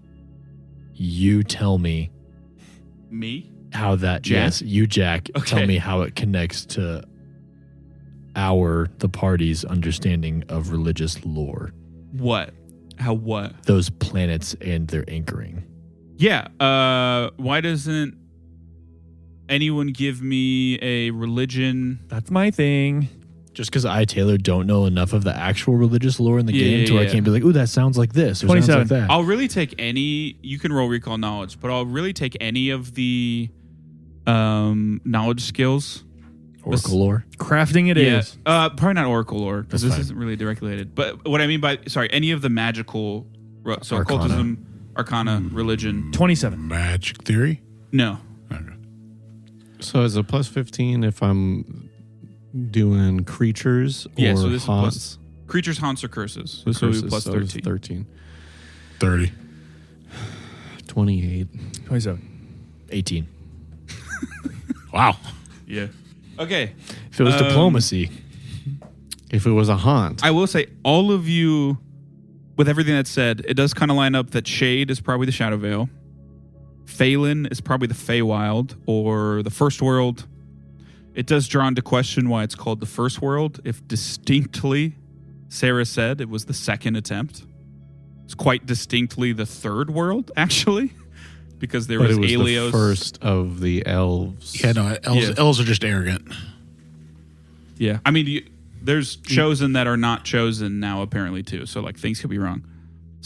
you tell me Me? how that? Jack? Yes, you, Jack. Okay. Tell me how it connects to the party's understanding of religious lore. What? How? What? Those planets and their anchoring. Yeah. Why doesn't anyone give me a religion? That's my thing. Just because I, Taylor, don't know enough of the actual religious lore in the Yeah, game yeah, to where yeah. I can't be like, ooh, that sounds like this or sounds 27. like that. I'll really take any. You can roll recall knowledge, but I'll really take any of the knowledge skills. Oracle lore. Crafting it is. Probably not Oracle lore because That's this fine. isn't really directly related. But what I mean by any of the magical, so Arcana. occultism, arcana, religion. 27. Magic theory? No, Okay. So is it plus 15 if I'm doing creatures or Yeah, so this is haunts? creatures, haunts, or curses. Or This will be curses, plus so it's 13. 30. 28. 27. 18. Wow. Yeah. Okay. If it was diplomacy. If it was a haunt. I will say, all of you, with everything that's said, it does kind of line up that Shade is probably the Shadow Veil. Phelan is probably the Feywild or the First World. It does draw into question why it's called the First World, if distinctly Serra said it was the second attempt. It's quite distinctly the Third World, actually, because there but was it was Aelios. the first of the elves. Yeah, no, elves are just arrogant. Yeah. I mean, there's chosen that are not chosen now, apparently, too. So, like, things could be wrong.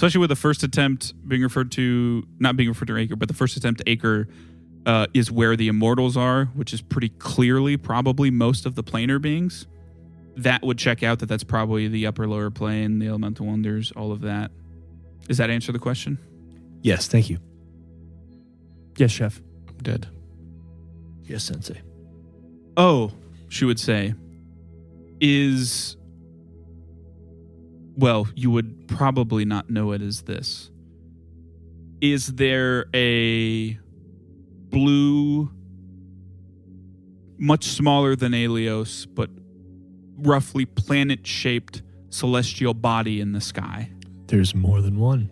Especially with the first attempt being referred to, not being referred to Acre, but the first attempt Acre is where the immortals are, which is pretty clearly probably most of the planar beings. That would check out that that's probably the upper lower plane, the elemental wonders, all of that. Does that answer the question? Yes, thank you. Yes, chef. I'm dead. Yes, Sensei. Oh, she would say, is... Well, you would probably not know it as this. Is there a blue, much smaller than Aelios, but roughly planet-shaped celestial body in the sky? There's more than one.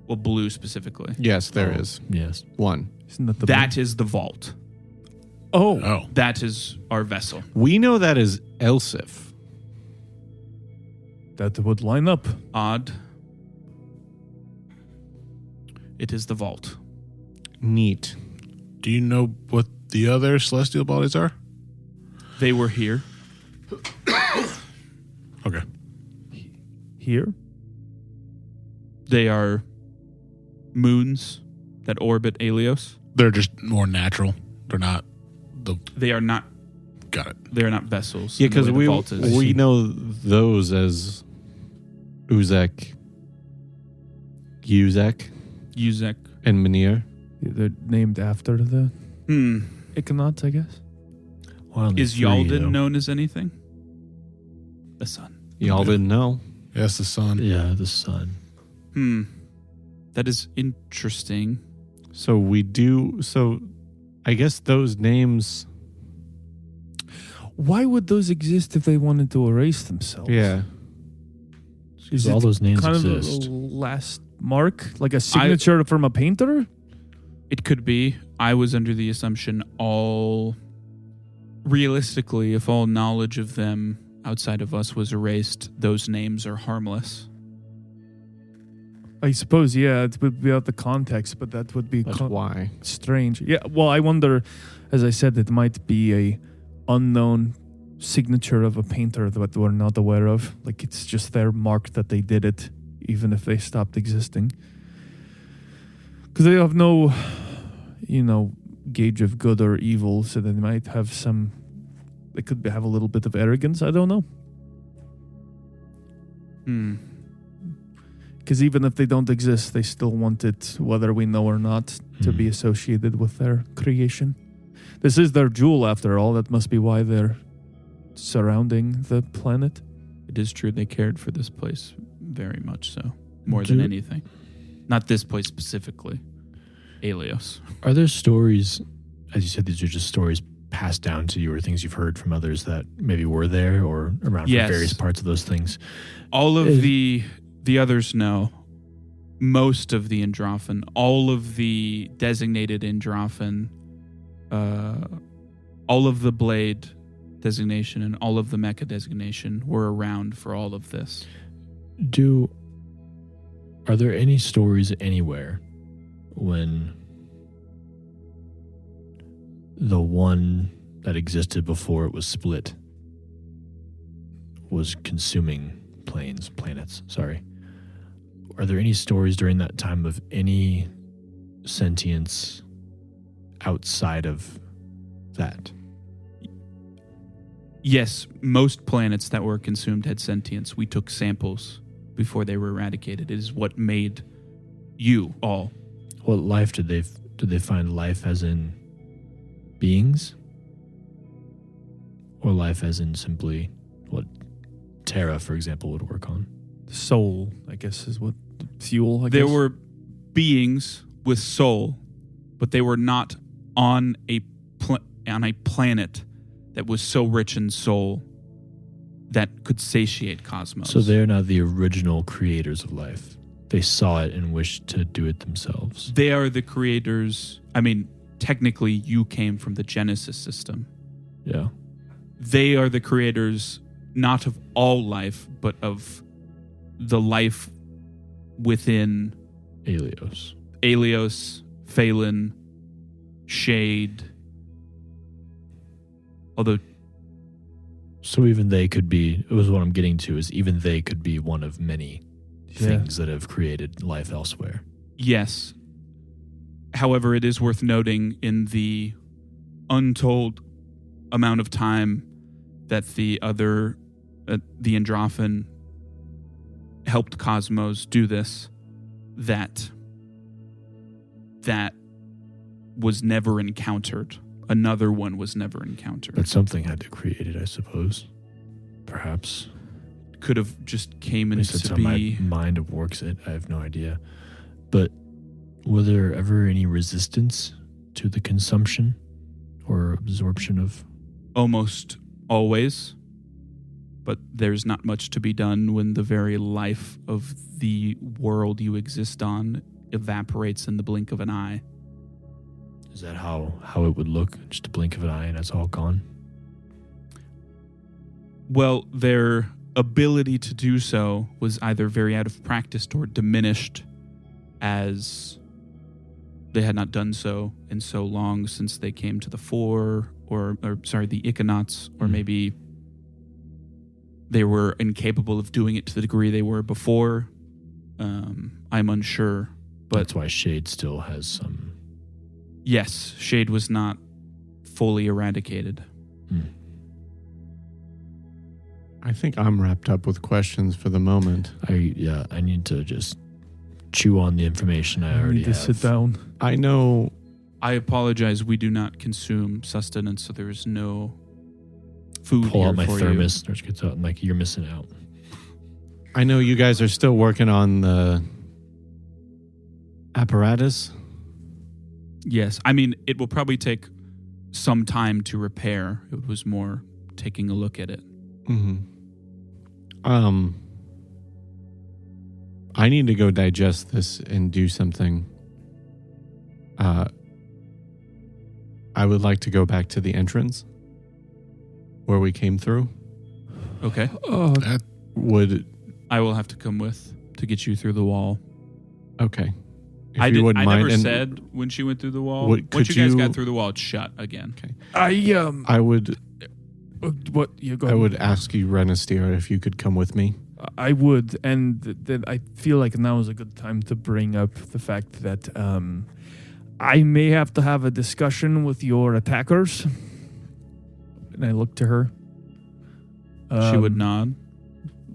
Well, blue specifically. Yes, there is Yes. one. Isn't that the That is the vault. Oh. That is our vessel. We know that is Elsif. that would line up? Odd. It is the vault. Neat. Do you know what the other celestial bodies are? They were here. Okay. Here? They are moons that orbit Aelios. They're just more natural. They're not the... They are not. Got it. They are not vessels. Yeah, in the because way the vault is. we know those as Uzek, Uzek, Uzek. and Menir. They're named after the Iconauts, I guess. Well, only Is three, Yalden though. known as anything? The sun. Y'all didn't know. Yes, the sun. Yeah, the sun. That is interesting. So we do. So I guess those names. Why would those exist if they wanted to erase themselves? Yeah. Is all it those names kind exist. of a last mark? Like a signature from a painter? It could be. I was under the assumption realistically, if all knowledge of them outside of us was erased, those names are harmless. I suppose, yeah, it would be out the context, but that would be That's why. strange. Yeah, well, I wonder, as I said, it might be a unknown signature of a painter that we're not aware of. Like, it's just their mark that they did it, even if they stopped existing. Because they have no, gauge of good or evil, so they might have they could have a little bit of arrogance, I don't know. Because even if they don't exist, they still want it, whether we know or not, to be associated with their creation. This is their jewel, after all. That must be why they're surrounding the planet. It is true they cared for this place very much so, more than anything. Not this place specifically. Aelios. Are there stories, as you said, these are just stories passed down to you or things you've heard from others that maybe were there or around for various parts of those things? All of the others know. Most of the Androphen, all of the designated Androphen, all of the Blade designation and all of the Mecha designation were around for all of this. Are there any stories anywhere when the one that existed before it was split was consuming planets? Are there any stories during that time of any sentience outside of that? Yes, most planets that were consumed had sentience. We took samples before they were eradicated. It is what made you all. What life did they find? Life as in beings? Or life as in simply what Terra, for example, would work on? Soul, I guess, is what fuel, I There guess. were beings with soul, but they were not on a planet that was so rich in soul that could satiate cosmos. So they're not the original creators of life. They saw it and wished to do it themselves. They are the creators. I mean, technically, you came from the Genesis system. Yeah. They are the creators, not of all life, but of the life within Aelios. Phelan, Shade. Although, So even they could be, it was what I'm getting to, is even they could be one of many things that have created life elsewhere. Yes. However, it is worth noting in the untold amount of time that the Androphen helped Cosmos do this, that was never encountered. Another one was never encountered. But something had to create it, I suppose. Perhaps. Could have just came At into least that's how be. my mind works it. I have no idea. But were there ever any resistance to the consumption or absorption of? Almost always. But there's not much to be done when the very life of the world you exist on evaporates in the blink of an eye. Is that how it would look? Just a blink of an eye and it's all gone? Well, their ability to do so was either very out of practice or diminished, as they had not done so in so long since they came to the fore, the Iconauts, or maybe they were incapable of doing it to the degree they were before. I'm unsure. But that's why Shade still has some. Yes, Shade was not fully eradicated. I think I'm wrapped up with questions for the moment. I need to just chew on the information I already need to have. sit down. I know. I apologize. We do not consume sustenance, so there is no food Pull here out my for thermos. There's gets out. I'm like, you're missing out. I know you guys are still working on the apparatus. Yes. I mean, it will probably take some time to repair. It was more taking a look at it. Mm-hmm. I need to go digest this and do something. I would like to go back to the entrance where we came through. Okay. I will have to come with to get you through the wall. Okay. If I you wouldn't mind. never said when she went through the wall. What- Once could you guys you- got through the wall, it's shut again. Okay. I I would what you go. I would ask you, Renestier, if you could come with me. I would, and then I feel like now is a good time to bring up the fact that I may have to have a discussion with your attackers. And I look to her. She would nod.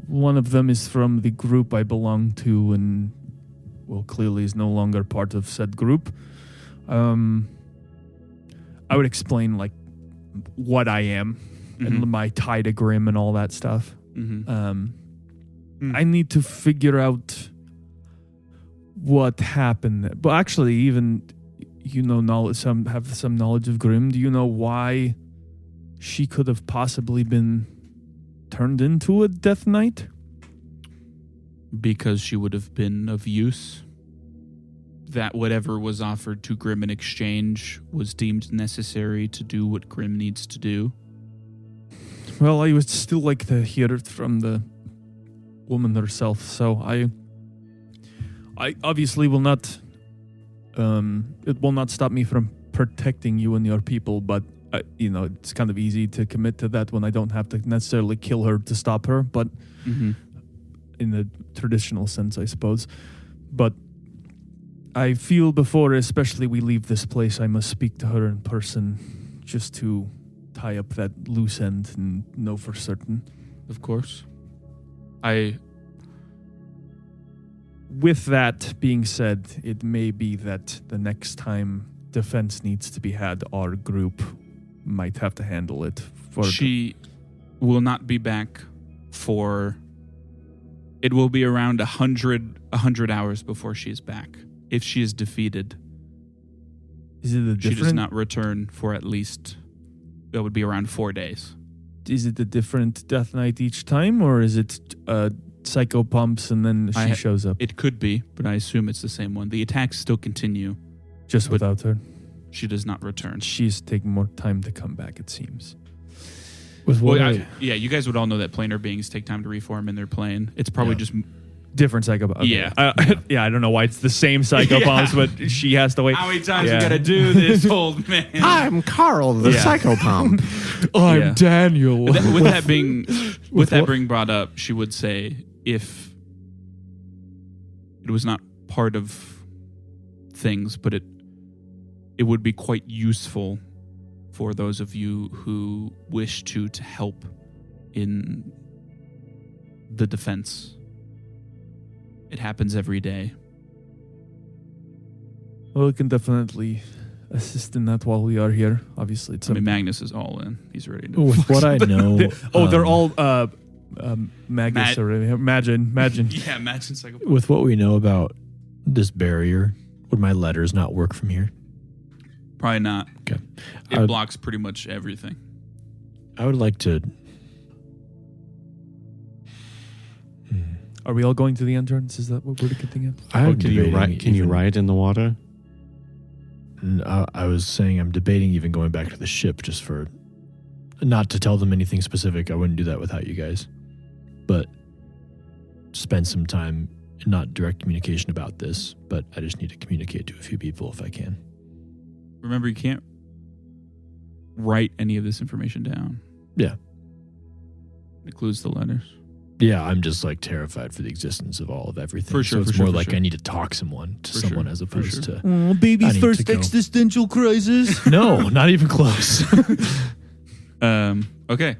One of them is from the group I belong to, and well, clearly is no longer part of said group. I would explain like what I am and my tie to Grim and all that stuff. I need to figure out what happened. But actually, even have some knowledge of Grim. Do you know why she could have possibly been turned into a Death Knight? Because she would have been of use. That whatever was offered to Grim in exchange was deemed necessary to do what Grim needs to do. Well, I would still like to hear it from the woman herself, so I obviously will not. It will not stop me from protecting you and your people, but it's kind of easy to commit to that when I don't have to necessarily kill her to stop her, but in the traditional sense, I suppose. But I feel before, especially we leave this place, I must speak to her in person just to tie up that loose end and know for certain. Of course. With that being said, it may be that the next time defense needs to be had, our group might have to handle it. She will not be back for... It will be around 100 hours before she is back. If she is defeated, is it she does not return for at least... It would be around 4 days. Is it a different Death Knight each time, or is it Psycho Pumps and then she shows up? It could be, but I assume it's the same one. The attacks still continue. Just without her? She does not return. She's taking more time to come back, it seems. You guys would all know that planar beings take time to reform in their plane. It's probably just... Different Psycho Pumps. Okay. Yeah. I don't know why it's the same Psycho Pumps, but she has to wait. How many times we got to do this, old man? I'm Carl, the psychopomp. I'm Daniel. With that being brought up, she would say, if It was not part of things, but it would be quite useful for those of you who wish to help in the defense. It happens every day. Well, we can definitely assist in that while we are here. Obviously, it's Magnus is all in. He's ready to. With what I know, they're all Magnis or Imagine. Yeah, imagine psychopath. with what we know about this barrier, would my letters not work from here? Probably not. Okay. It blocks pretty much everything. I would like to. Are we all going to the entrance? Is that what we're getting at? Can you ride in the water? I was saying I'm debating even going back to the ship just for, not to tell them anything specific. I wouldn't do that without you guys, but spend some time in not direct communication about this. But I just need to communicate to a few people if I can. Remember, you can't write any of this information down. Yeah. It includes the letters. Yeah, I'm just like terrified for the existence of all of everything. For sure, so it's for sure, more for like sure. I need to talk someone to For someone sure, as for opposed sure. to. Oh, I baby's need first to go. existential crisis. No, not even close. Okay.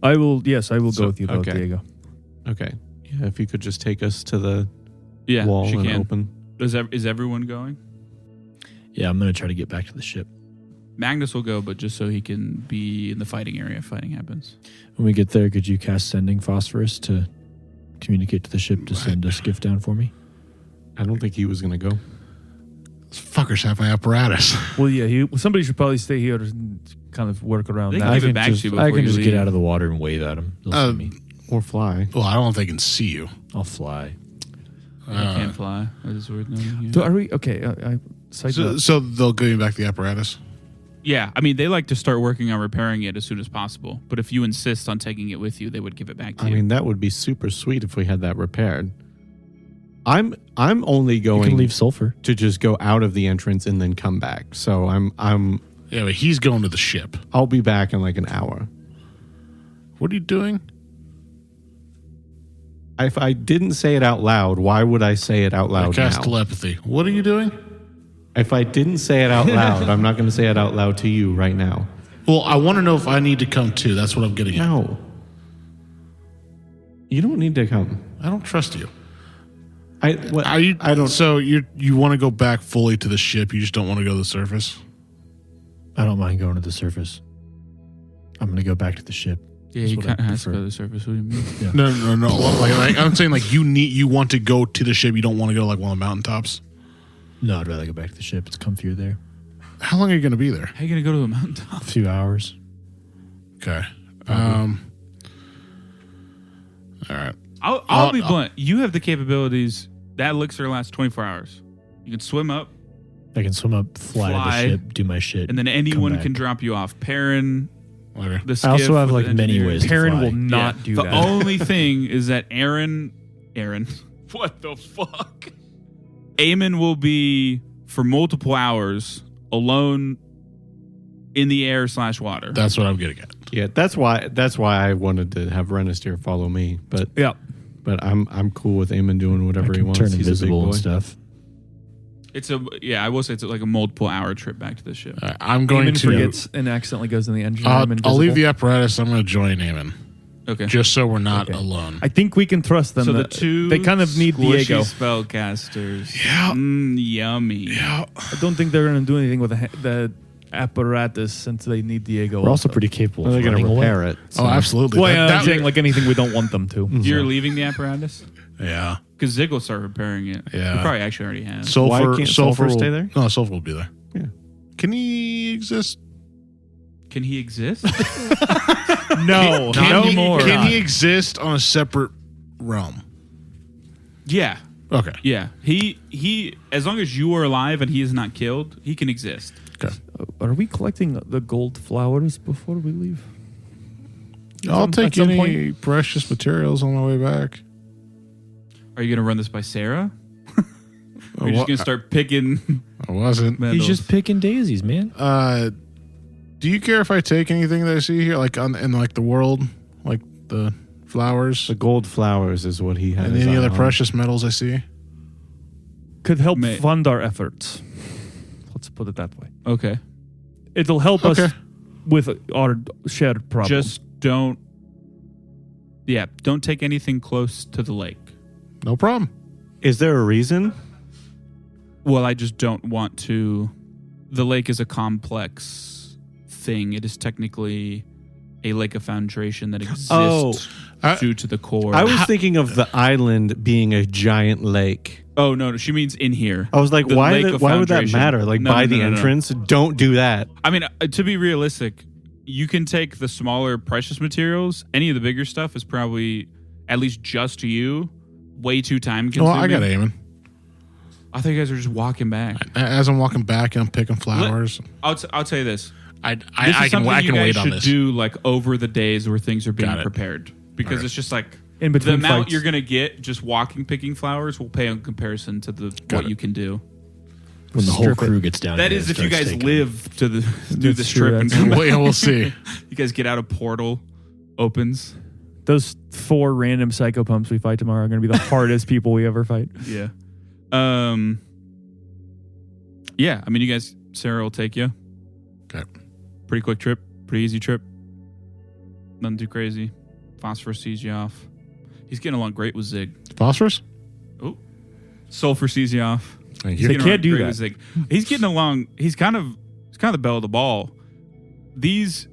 I will go with you though, okay. Diego. Okay. Yeah, if you could just take us to the Yeah, wall she and can. open. Is everyone going? Yeah, I'm going to try to get back to the ship. Magnus will go, but just so he can be in the fighting area if fighting happens. When we get there, could you cast sending phosphorus to communicate to the ship to send a skiff down for me? I don't think he was going to go. These fuckers have my apparatus. Well, yeah, somebody should probably stay here and kind of work around They that. can give it back to you before I can you just leave. get out of the water and wave at them. They'll see me. Or fly. Well, I don't know if they can see you. I'll fly. I can't fly. That is weird. So are we okay? Side note. So they'll give you back the apparatus? Yeah, I mean, they like to start working on repairing it as soon as possible. But if you insist on taking it with you, they would give it back to I you. mean, that would be super sweet if we had that repaired. I'm only You going can leave sulfur. to just go out of the entrance and then come back. So Yeah, but he's going to the ship. I'll be back in like an hour. What are you doing? If I didn't say it out loud, why would I say it out I loud cast now? telepathy. What are you doing? If I didn't say it out loud, I'm not going to say it out loud to you right now. Well, I want to know if I need to come too. That's what I'm getting at. No. You don't need to come. I don't trust you. I don't. So you want to go back fully to the ship? You just don't want to go to the surface? I don't mind going to the surface. I'm going to go back to the ship. yeah, That's he what kind I of has to prefer. go to the surface. What do you mean? Yeah. No. Like, I'm saying like you want to go to the ship. You don't want to go like one of the mountaintops. No, I'd rather go back to the ship. It's comfier there. How long are you going to be there? How are you going to go to the mountaintop? A few hours. Okay. All right. I'll be blunt. You have the capabilities. That elixir lasts 24 hours. You can swim up, I can swim up, fly to the Fly, ship, do my shit. and then anyone back. can drop you off. Perrin, Okay. the skiff. I also have with like the many engineers. ways to Perrin fly. will not Yeah. do the that. only thing is that Aaron, what the fuck? Eamon will be for multiple hours alone in the air / water. That's what I'm getting at. Yeah, that's why I wanted to have Renister follow me, but Yeah. I'm cool with Eamon doing I whatever he can wants. turn He's a big invisible boy. and stuff. I will say it's like a multiple hour trip back to the ship. All right, I'm going Eamon to. forgets and accidentally goes in the engine room. I'll leave the invisible. apparatus. I'm going to join Eamon. Okay. Just so we're not Okay. alone. I think we can trust them. So the that two they kind of need squishy Diego. spellcasters. Yeah. Yummy. Yeah. I don't think they're going to do anything with the apparatus since they need Diego. We're also pretty capable Well, of they're going running to away. repair it. Oh, absolutely. Well, That- I'm saying like anything we don't want them to. You're leaving the apparatus? yeah. Because Zig will start repairing it. Yeah. He probably actually already has. Why Sulfur. can't Sulfur Sulfur will, stay there? No, Sulfur will be there. Yeah. Can he exist? Can he exist? No, Can no he, more. Can he exist on a separate realm? Yeah. Okay. Yeah. He as long as you are alive and he is not killed, he can exist. Okay. Are we collecting the gold flowers before we leave? I'll At take some any precious materials on my way back. Are you going to run this by Serra? Or are you just What? going to start picking I wasn't. medals? He's just picking daisies, man. Do you care if I take anything that I see here, like in like the world, like the flowers The gold flowers is what he had. and his any eye other on. precious metals I see? could help May- fund our efforts. Let's put it that way. Okay. It'll help us with our shared problem. Just don't take anything close to the lake. No problem. Is there a reason? Well, I just don't want to. The lake is a complex thing. It is technically a lake of foundation that exists due to the core. I was thinking of the island being a giant lake. Oh, no, she means in here. I was like, The why lake of would that foundation. matter? Like, No, by no, the no, no, no. entrance? Don't do that. I mean, to be realistic, you can take the smaller precious materials. Any of the bigger stuff is probably, at least just to you, way too time consuming. Well, I got Eamon. I think you guys are just walking back. As I'm walking back and I'm picking flowers, I'll tell you this. I This can is something I you can guys wait on should this. do like over the days where things are being Got it. prepared. Because Okay. it's just like in the between amount fights. you're going to get just walking picking flowers will pay in comparison to what it. you can do. When the whole Strip it. crew gets down That here is and if you starts guys taking- live to do That's this true, trip and that's come Wait, we'll see. You guys get out a portal, opens. Those 4 random psychopumps we fight tomorrow are going to be the hardest people we ever fight. Yeah. Yeah, I mean, you guys, Sarah will take you. Okay. Pretty quick trip, pretty easy trip. Nothing too crazy. Phosphorus sees you off. He's getting along great with Zig. Phosphorus? Sulfur sees you off. Thank He's you. They getting can't along do great that. with Zig. He's getting along. He's kind of the belle of the ball. These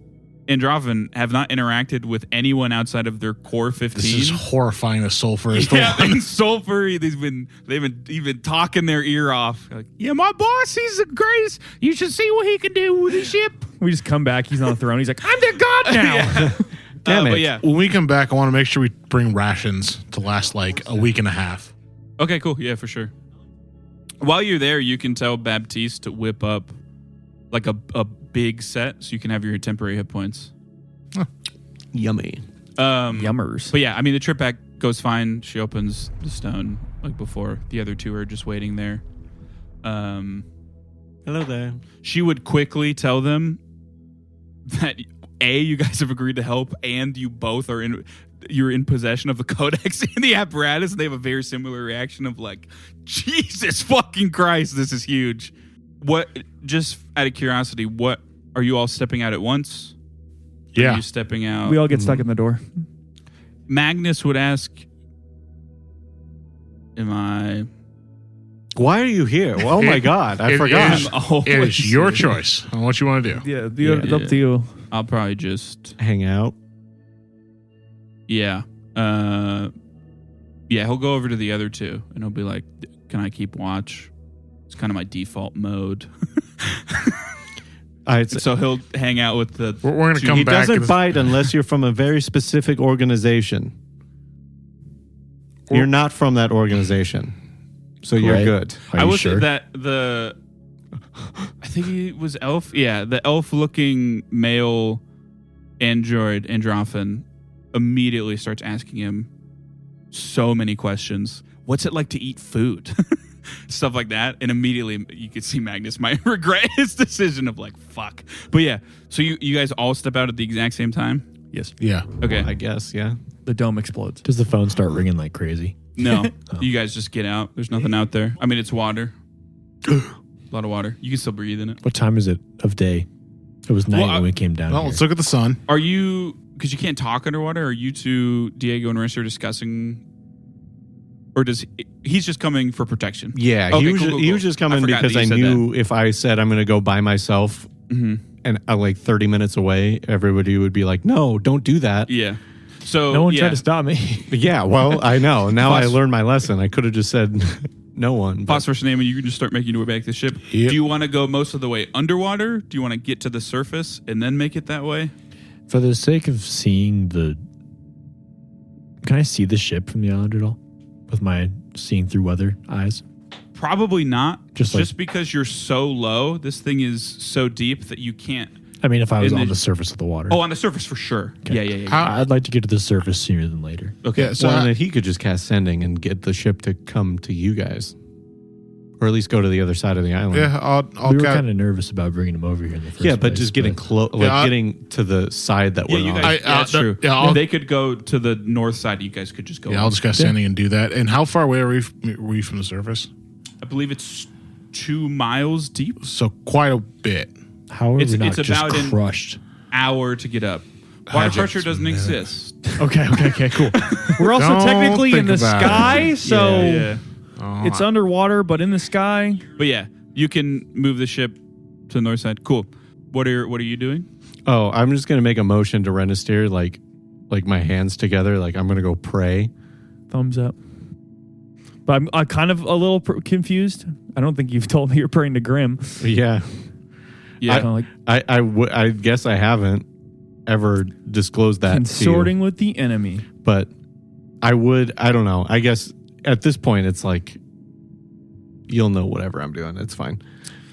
Androvan have not interacted with anyone outside of their core 15. This is horrifying. The sulfur is the Yeah, one. and sulfur. They've been talking their ear off. Like, yeah, my boss, he's the greatest. You should see what he can do with his ship. We just come back. He's on the throne. He's like, I'm their god now. Yeah. Damn it. But yeah. When we come back, I want to make sure we bring rations to last like a week and a half. Okay, cool. Yeah, for sure. While you're there, you can tell Baptiste to whip up like a big set so you can have your temporary hit points. Yummy. Yummers. But yeah, I mean, the trip back goes fine. She opens the stone like before. The other two are just waiting there. Hello there. She would quickly tell them that you guys have agreed to help, and you both are you're in possession of the Codex and the Apparatus, and they have a very similar reaction of like, Jesus fucking Christ, this is huge. What? Just out of curiosity, what are you all stepping out at once? Are Yeah. you stepping out? We all get stuck in the door. Magnus would ask, "Am I?" Why are you here? Oh my God, I It forgot. is- always It is your here. choice on what you want to do. Yeah, it's up to you. I'll probably just Hang out. yeah. Yeah, he'll go over to the other two and he'll be like, "Can I keep watch?" It's kind of my default mode. So he'll hang out with the. We're going to come he back. doesn't bite unless you're from a very specific organization. You're not from that organization, so you're Right. good. Are I you will sure? say that I think he was elf. Yeah, the elf-looking male android Androphan immediately starts asking him so many questions. What's it like to eat food? Stuff like that. And immediately you could see Magnus might regret his decision of like, fuck. But yeah, so you guys all step out at the exact same time? Yes. Yeah. Okay. I guess, yeah. The dome explodes. Does the phone start ringing like crazy? No, you guys just get out. There's nothing out there. I mean, it's water. A lot of water. You can still breathe in it. What time is it of day? It was night Well, when we came down Well, here. let's look at the sun. Are you, because you can't talk underwater, are you two, Diego and Rissa, discussing, or he's just coming for protection? Yeah, Okay, he was, cool, cool, he cool. was just I coming forgot because that I you said knew if I said I'm going to go by myself Mm-hmm. and like 30 minutes away, everybody would be like, no, don't do that. Yeah. So No one yeah. tried to stop me. Yeah, well, I know. Now I Phos- learned my lesson. I could have just said no one. but- Phosphorus name, and you can just start making your way back to the ship. Yep. Do you want to go most of the way underwater? Do you want to get to the surface and then make it that way? For the sake of seeing the... Can I see the ship from the island at all? With my seeing through weather eyes? Probably not. Just Just like- because you're so low, this thing is so deep that you can't. I mean, if I was Isn't on it- the surface of the water. Oh, on the surface for sure. Okay. Yeah. How- I'd like to get to the surface sooner than later. Okay. Yeah, so Well, I- then he could just cast sending and get the ship to come to you guys. Or at least go to the other side of the island. yeah, I'll We were ca- kind of nervous about bringing him over here in the first place. Yeah, but just getting close, like Yeah, getting to the side that Yeah, we're you on. guys. I- Yeah, that's true. yeah, I'll- They could go to the north side. You guys could just go. Yeah, I'll just cast sending and do that. And how far away are we from the surface? I believe it's 2 miles deep. So quite a bit. How are It's- we not it's just about an- crushed? Hour to get up. Water Hijinks, pressure doesn't man. exist. Okay, cool. We're also Don't technically in think the about sky, it. so Yeah. it's underwater, but in the sky. But yeah, you can move the ship to the north side. Cool. What are you doing? Oh, I'm just gonna make a motion to Renister, like my hands together, like I'm gonna go pray. Thumbs up. But I'm kind of a little confused. I don't think you've told me you're praying to Grim. Yeah, Yeah. Kinda like I guess I haven't ever disclosed that to you. consorting with the enemy. But I don't know. I guess at this point it's like you'll know whatever I'm doing. It's fine.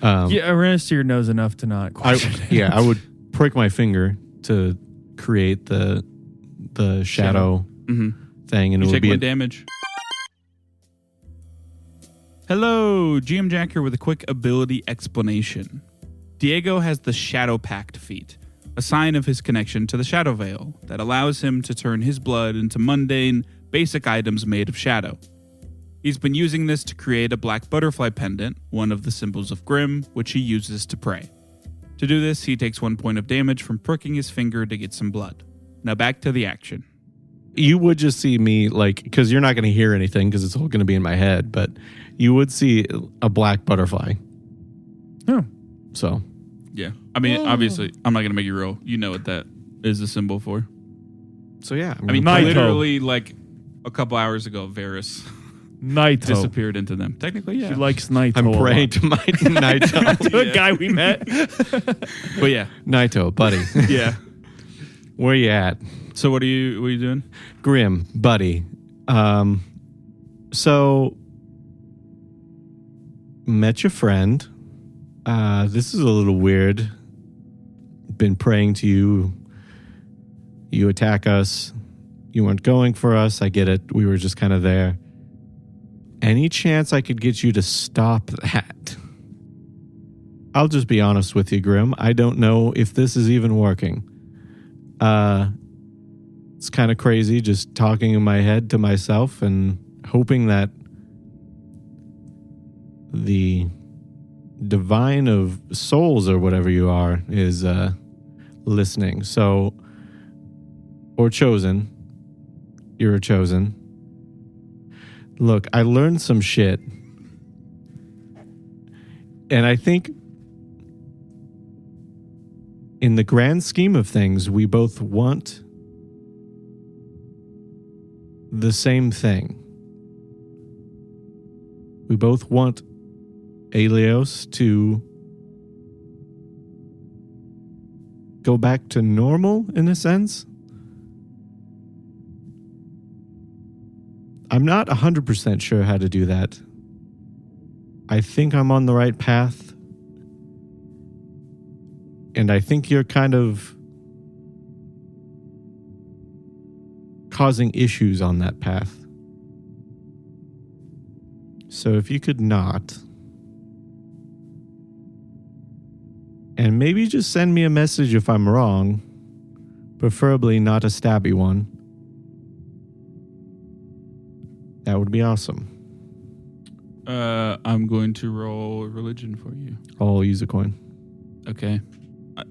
Yeah, Renister knows enough to not question it. I would prick my finger to create the shadow Mm-hmm. thing, and You it would take be 1 damage. Hello, GM Jack here with a quick ability explanation. Diego has the Shadow Pact feat, a sign of his connection to the Shadow Veil that allows him to turn his blood into mundane, basic items made of shadow. He's been using this to create a black butterfly pendant, one of the symbols of Grimm, which he uses to pray. To do this, he takes 1 point of damage from pricking his finger to get some blood. Now back to the action. you would just see me because you're not going to hear anything because it's all going to be in my head, but you would see a black butterfly. Oh. So Yeah. I mean, obviously, I'm not going to make you roll. You know what that is a symbol for. yeah. I mean, Naito. literally, like a couple hours ago, Varys Naito. disappeared into them. Technically, yeah. She likes Naito. I'm a praying lot. to my Naito. To the guy we met. But yeah. Naito, buddy. Yeah. Where you at? So what are you doing? Grim, buddy. So met your friend. This is a little weird. Been praying to you. You attack us. You weren't going for us. I get it. We were just kind of there. Any chance I could get you to stop that? I'll just be honest with you, Grim. I don't know if this is even working. It's kind of crazy just talking in my head to myself and hoping that the divine of souls or whatever you are is listening. So, or chosen. You're a chosen. Look, I learned some shit. And I think in the grand scheme of things, we both want the same thing. We both want Alios to go back to normal in a sense. I'm not 100% sure how to do that. I think I'm on the right path. And I think you're kind of causing issues on that path. So if you could not, and maybe just send me a message if I'm wrong, preferably not a stabby one, that would be awesome. I'm going to roll religion for you. I'll use a coin. Okay.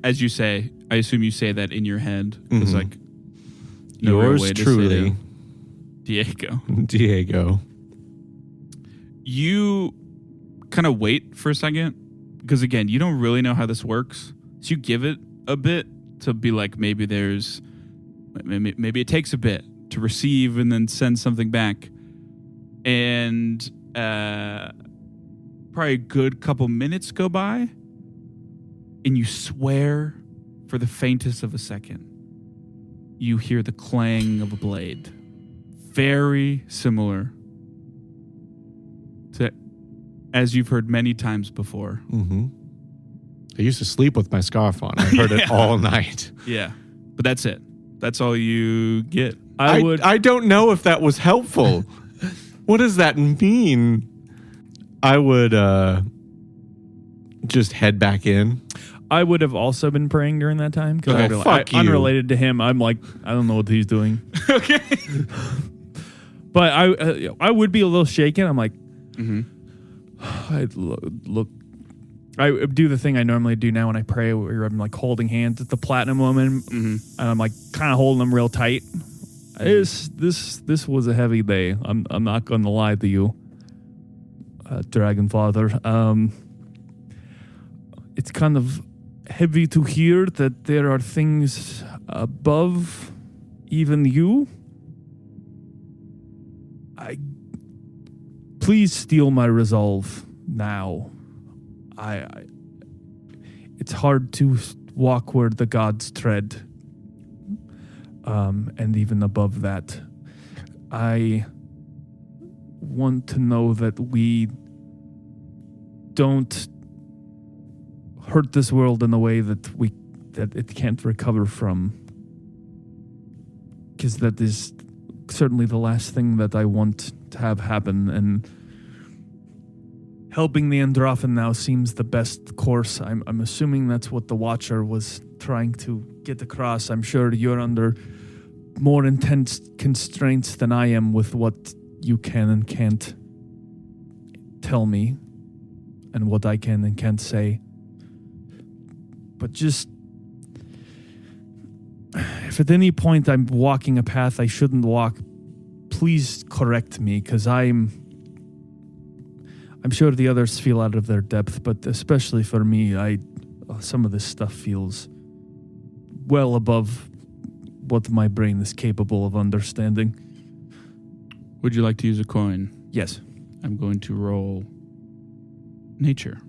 As you say, I assume you say that in your head. Because, Mhm. like, no real Yours way to say truly, that. Diego. Diego. You kind of wait for a second. Because, again, you don't really know how this works. So you give it a bit to be like, maybe it takes a bit to receive and then send something back. And probably a good couple minutes go by, and you swear for the faintest of a second, you hear the clang of a blade. Very similar to as you've heard many times before. Mm-hmm. I used to sleep with my scarf on. I heard it all night. Yeah, but that's it. That's all you get. I don't know if that was helpful. What does that mean? I would just head back in. I would have also been praying during that time. Okay, fuck you. Unrelated to him, I'm like, I don't know what he's doing. Okay. But I would be a little shaken. I'm like, Mm-hmm. I'd look. I do the thing I normally do now when I pray, where I'm like holding hands with the platinum woman, and I'm like kind of holding them real tight. This was a heavy day. I'm not going to lie to you, Dragon Father. It's kind of heavy to hear that there are things above even you. Please steal my resolve now. It's hard to walk where the gods tread. And even above that, I want to know that we don't hurt this world in a way that it can't recover from. Because that is certainly the last thing that I want to have happen, and helping the Androphen now seems the best course. I'm assuming that's what the Watcher was trying to get across. I'm sure you're under more intense constraints than I am with what you can and can't tell me, and what I can and can't say. But just, if at any point I'm walking a path I shouldn't walk, please correct me, because I'm sure the others feel out of their depth, but especially for me, some of this stuff feels well above what my brain is capable of understanding. Would you like to use a coin? Yes. I'm going to roll nature.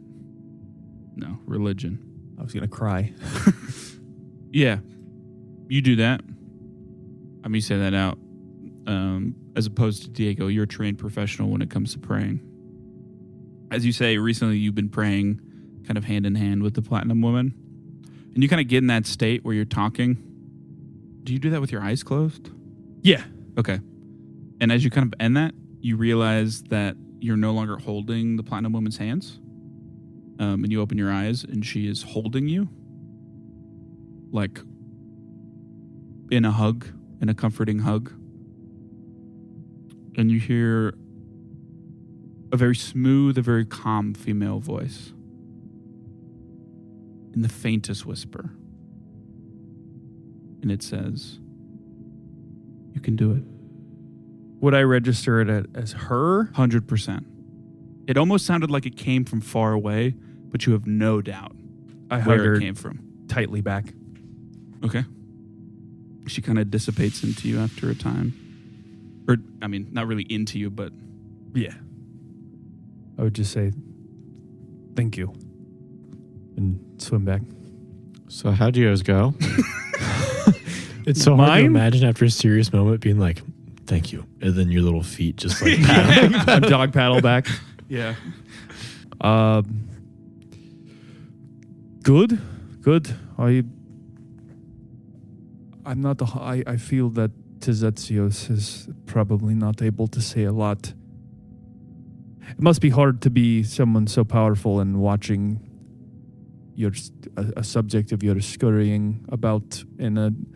No, religion. I was going to cry. Yeah, you do that. I mean, you say that out. As opposed to Diego, you're a trained professional when it comes to praying. As you say, recently you've been praying kind of hand in hand with the Platinum Woman. And you kind of get in that state where you're talking. Do you do that with your eyes closed? Yeah. Okay. And as you kind of end that, you realize that you're no longer holding the Platinum Woman's hands. And you open your eyes and she is holding you. Like in a hug, in a comforting hug. And you hear a very smooth, a very calm female voice. In the faintest whisper. And it says, "You can do it." Would I register it as her? 100%. It almost sounded like it came from far away, but you have no doubt I hug where her it came from. tightly back. Okay. She kind of dissipates into you after a time. Or, I mean, not really into you, but... Yeah. I would just say, thank you. And swim back. So how'd yours go? It's so hard to Mine? imagine after a serious moment being like, thank you. And then your little feet just like I dog paddle back. Yeah. Good. I'm not. I feel that Tizetsios is probably not able to say a lot. It must be hard to be someone so powerful and watching a subject of yours scurrying about in an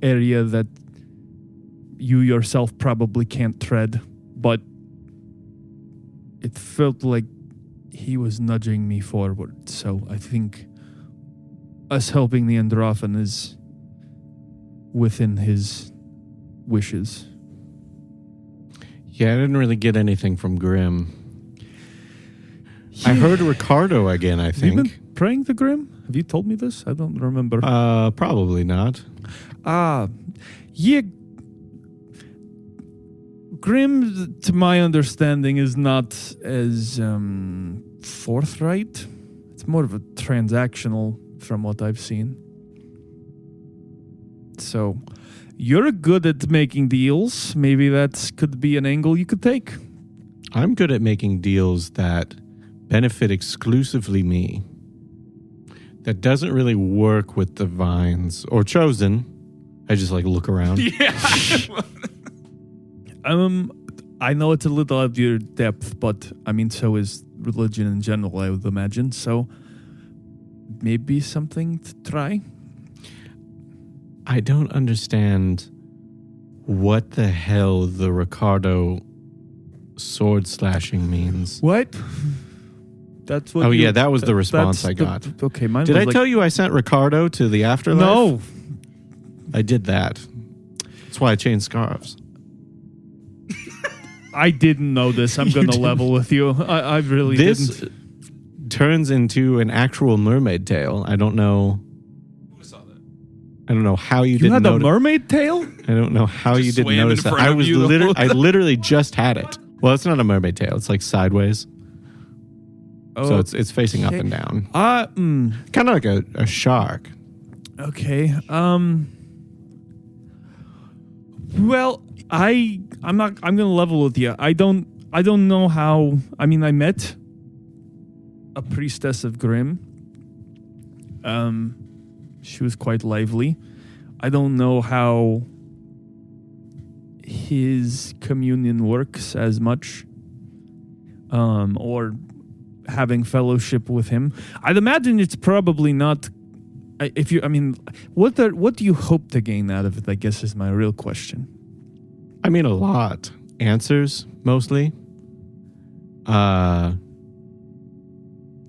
area that you yourself probably can't tread, but it felt like he was nudging me forward. So I think us helping the Androphen is within his wishes. Yeah, I didn't really get anything from Grim. I heard Ricardo again, I Have you think. been praying to Grim? Have you told me this? I don't remember. Probably not. Yeah. Grim, to my understanding, is not as forthright. It's more of a transactional from what I've seen. So, you're good at making deals. Maybe that could be an angle you could take. I'm good at making deals that benefit exclusively me. That doesn't really work with the Vines or Chosen. I just like look around. Yeah. I know it's a little out of your depth, but I mean, so is religion in general, I would imagine. So maybe something to try. I don't understand what the hell the Ricardo sword slashing means. What? That's what. Oh, yeah, that was the response that's I got. Okay, mine Did was I like, tell you I sent Ricardo to the afterlife? No. I did that. That's why I changed scarves. I didn't know this. I'm going to level with you. I really This didn't. turns into an actual mermaid tale. I don't know. Who saw that? I don't know how you You didn't had a notice. mermaid tail? I don't know how Just you didn't swam in notice that. front I of was you the whole I literally just had it. Well, it's not a mermaid tail. It's like sideways. So it's facing up and down. Kind of like a shark. Okay. Well, I'm going to level with you. I don't know how. I mean, I met a priestess of Grimm. She was quite lively. I don't know how his communion works as much, or having fellowship with him. I'd imagine it's probably not. What do you hope to gain out of it? I guess is my real question. I mean, a lot. Answers, mostly.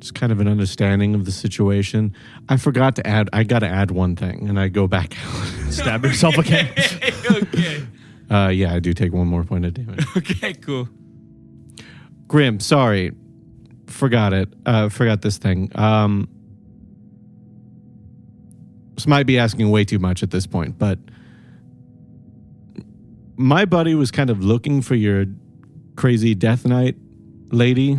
Just kind of an understanding of the situation. I forgot to add, I got to add one thing, and I go back out. Stab yourself again. Okay. Yeah, I do take one more point of damage. Okay, cool. Grim, sorry. Forgot it. Forgot this thing. This might be asking way too much at this point, but my buddy was kind of looking for your crazy Death Knight lady.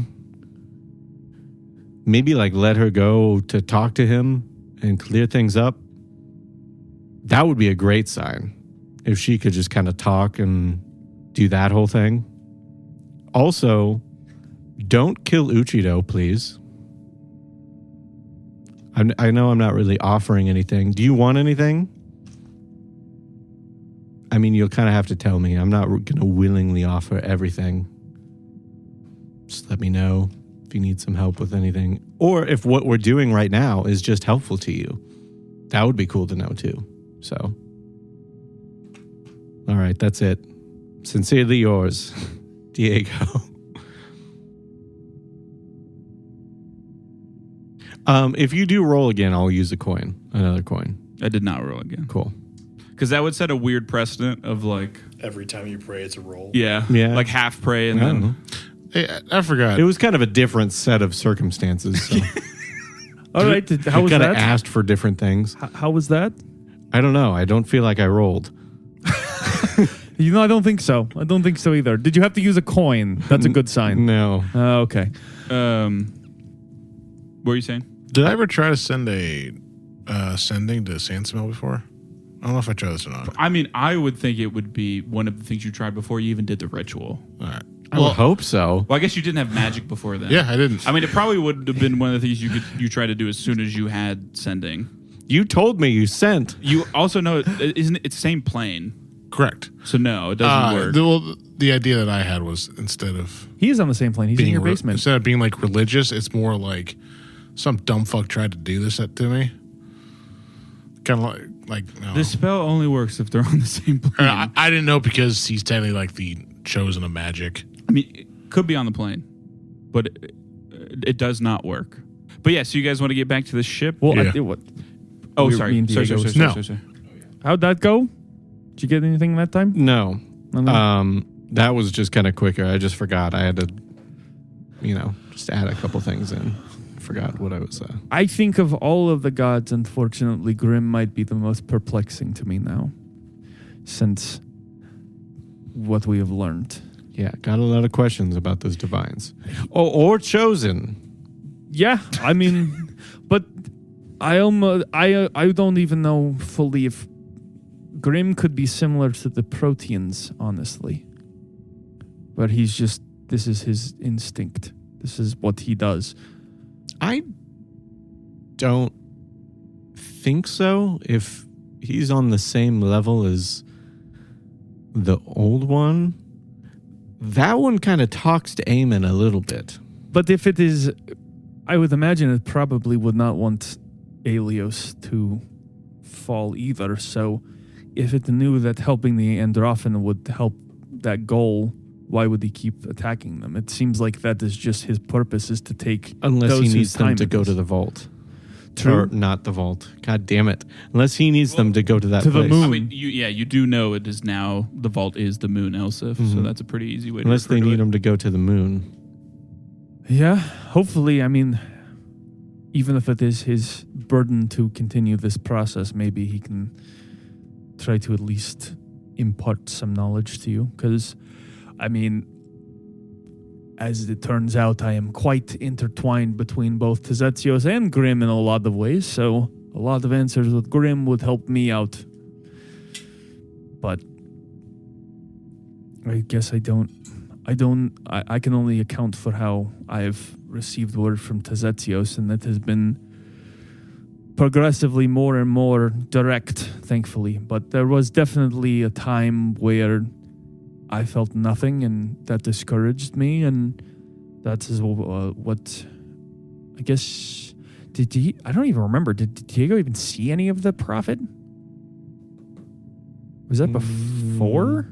Maybe like let her go to talk to him and clear things up. That would be a great sign if she could just kind of talk and do that whole thing. Also, don't kill Uchido, please. I know I'm not really offering anything. Do you want anything? I mean, you'll kind of have to tell me. I'm not going to willingly offer everything. Just let me know if you need some help with anything. Or if what we're doing right now is just helpful to you. That would be cool to know too. So, all right, that's it. Sincerely yours, Diego. If you do roll again, I'll use another coin. I did not roll again. Cool. Because that would set a weird precedent of like, Every time you pray, it's a roll. yeah, like half pray and I don't then. know. Hey, I forgot. It was kind of a different set of circumstances. So. All right. How was kind of that? asked for different things. How was that? I don't know. I don't feel like I rolled. I don't think so. I don't think so either. Did you have to use a coin? That's a good sign. No. Okay. What were you saying? Did I ever try to send a sending to Sandsmell before? I don't know if I tried this or not. I mean, I would think it would be one of the things you tried before you even did the ritual. All right. I would hope so. Well, I guess you didn't have magic before then. Yeah, I didn't. I mean, it probably would have been one of the things you tried to do as soon as you had sending. You told me you sent. You also know it's the same plane, Correct. so no, it doesn't work. The idea that I had was instead of He is on the same plane. He's in your basement. instead of being like religious, it's more like some dumb fuck tried to do this to me. Kind of like no. The spell only works if they're on the same plane. I didn't know because he's technically like the chosen of magic. I mean, it could be on the plane, but it does not work. But yeah, so you guys want to get back to the ship? Well, Yeah. I did what? Oh, me sorry. and Sorry. Diego- Sorry. How'd that go? Did you get anything that time? No. No. That was just kind of quicker. I just forgot. I had to, just add a couple things in. Forgot what I was. I think of all of the gods, unfortunately, Grimm might be the most perplexing to me now, since what we have learned. Yeah, got a lot of questions about those divines. Oh, or chosen. Yeah, I mean, but I don't even know fully if Grimm could be similar to the Proteans, honestly. But this is his instinct. This is what he does. I don't think so. If he's on the same level as the old one, that one kind of talks to Eamon a little bit. But if it is, I would imagine it probably would not want Aelios to fall either. So if it knew that helping the Androphen would help that goal, why would he keep attacking them? It seems like that is just his purpose, is to take Unless those he whose needs them time to it go is. to the vault. True. Or not the vault. God damn it. Unless he needs them to go to that To the place. moon. I mean, you do know it is now, the vault is the moon, Elsif, so Mhm. that's a pretty easy way Unless to they refer to need it. him to go to the moon. Yeah, hopefully. I mean, even if it is his burden to continue this process, maybe he can try to at least impart some knowledge to you. Because, I mean, as it turns out, I am quite intertwined between both Tezetsios and Grimm in a lot of ways, so a lot of answers with Grimm would help me out. But I guess I can only account for how I've received word from Tezetsios, and that has been progressively more and more direct, thankfully. But there was definitely a time where I felt nothing, and that discouraged me, and that is what I guess. Did he? I don't even remember. Did Diego even see any of the prophet? Was that before?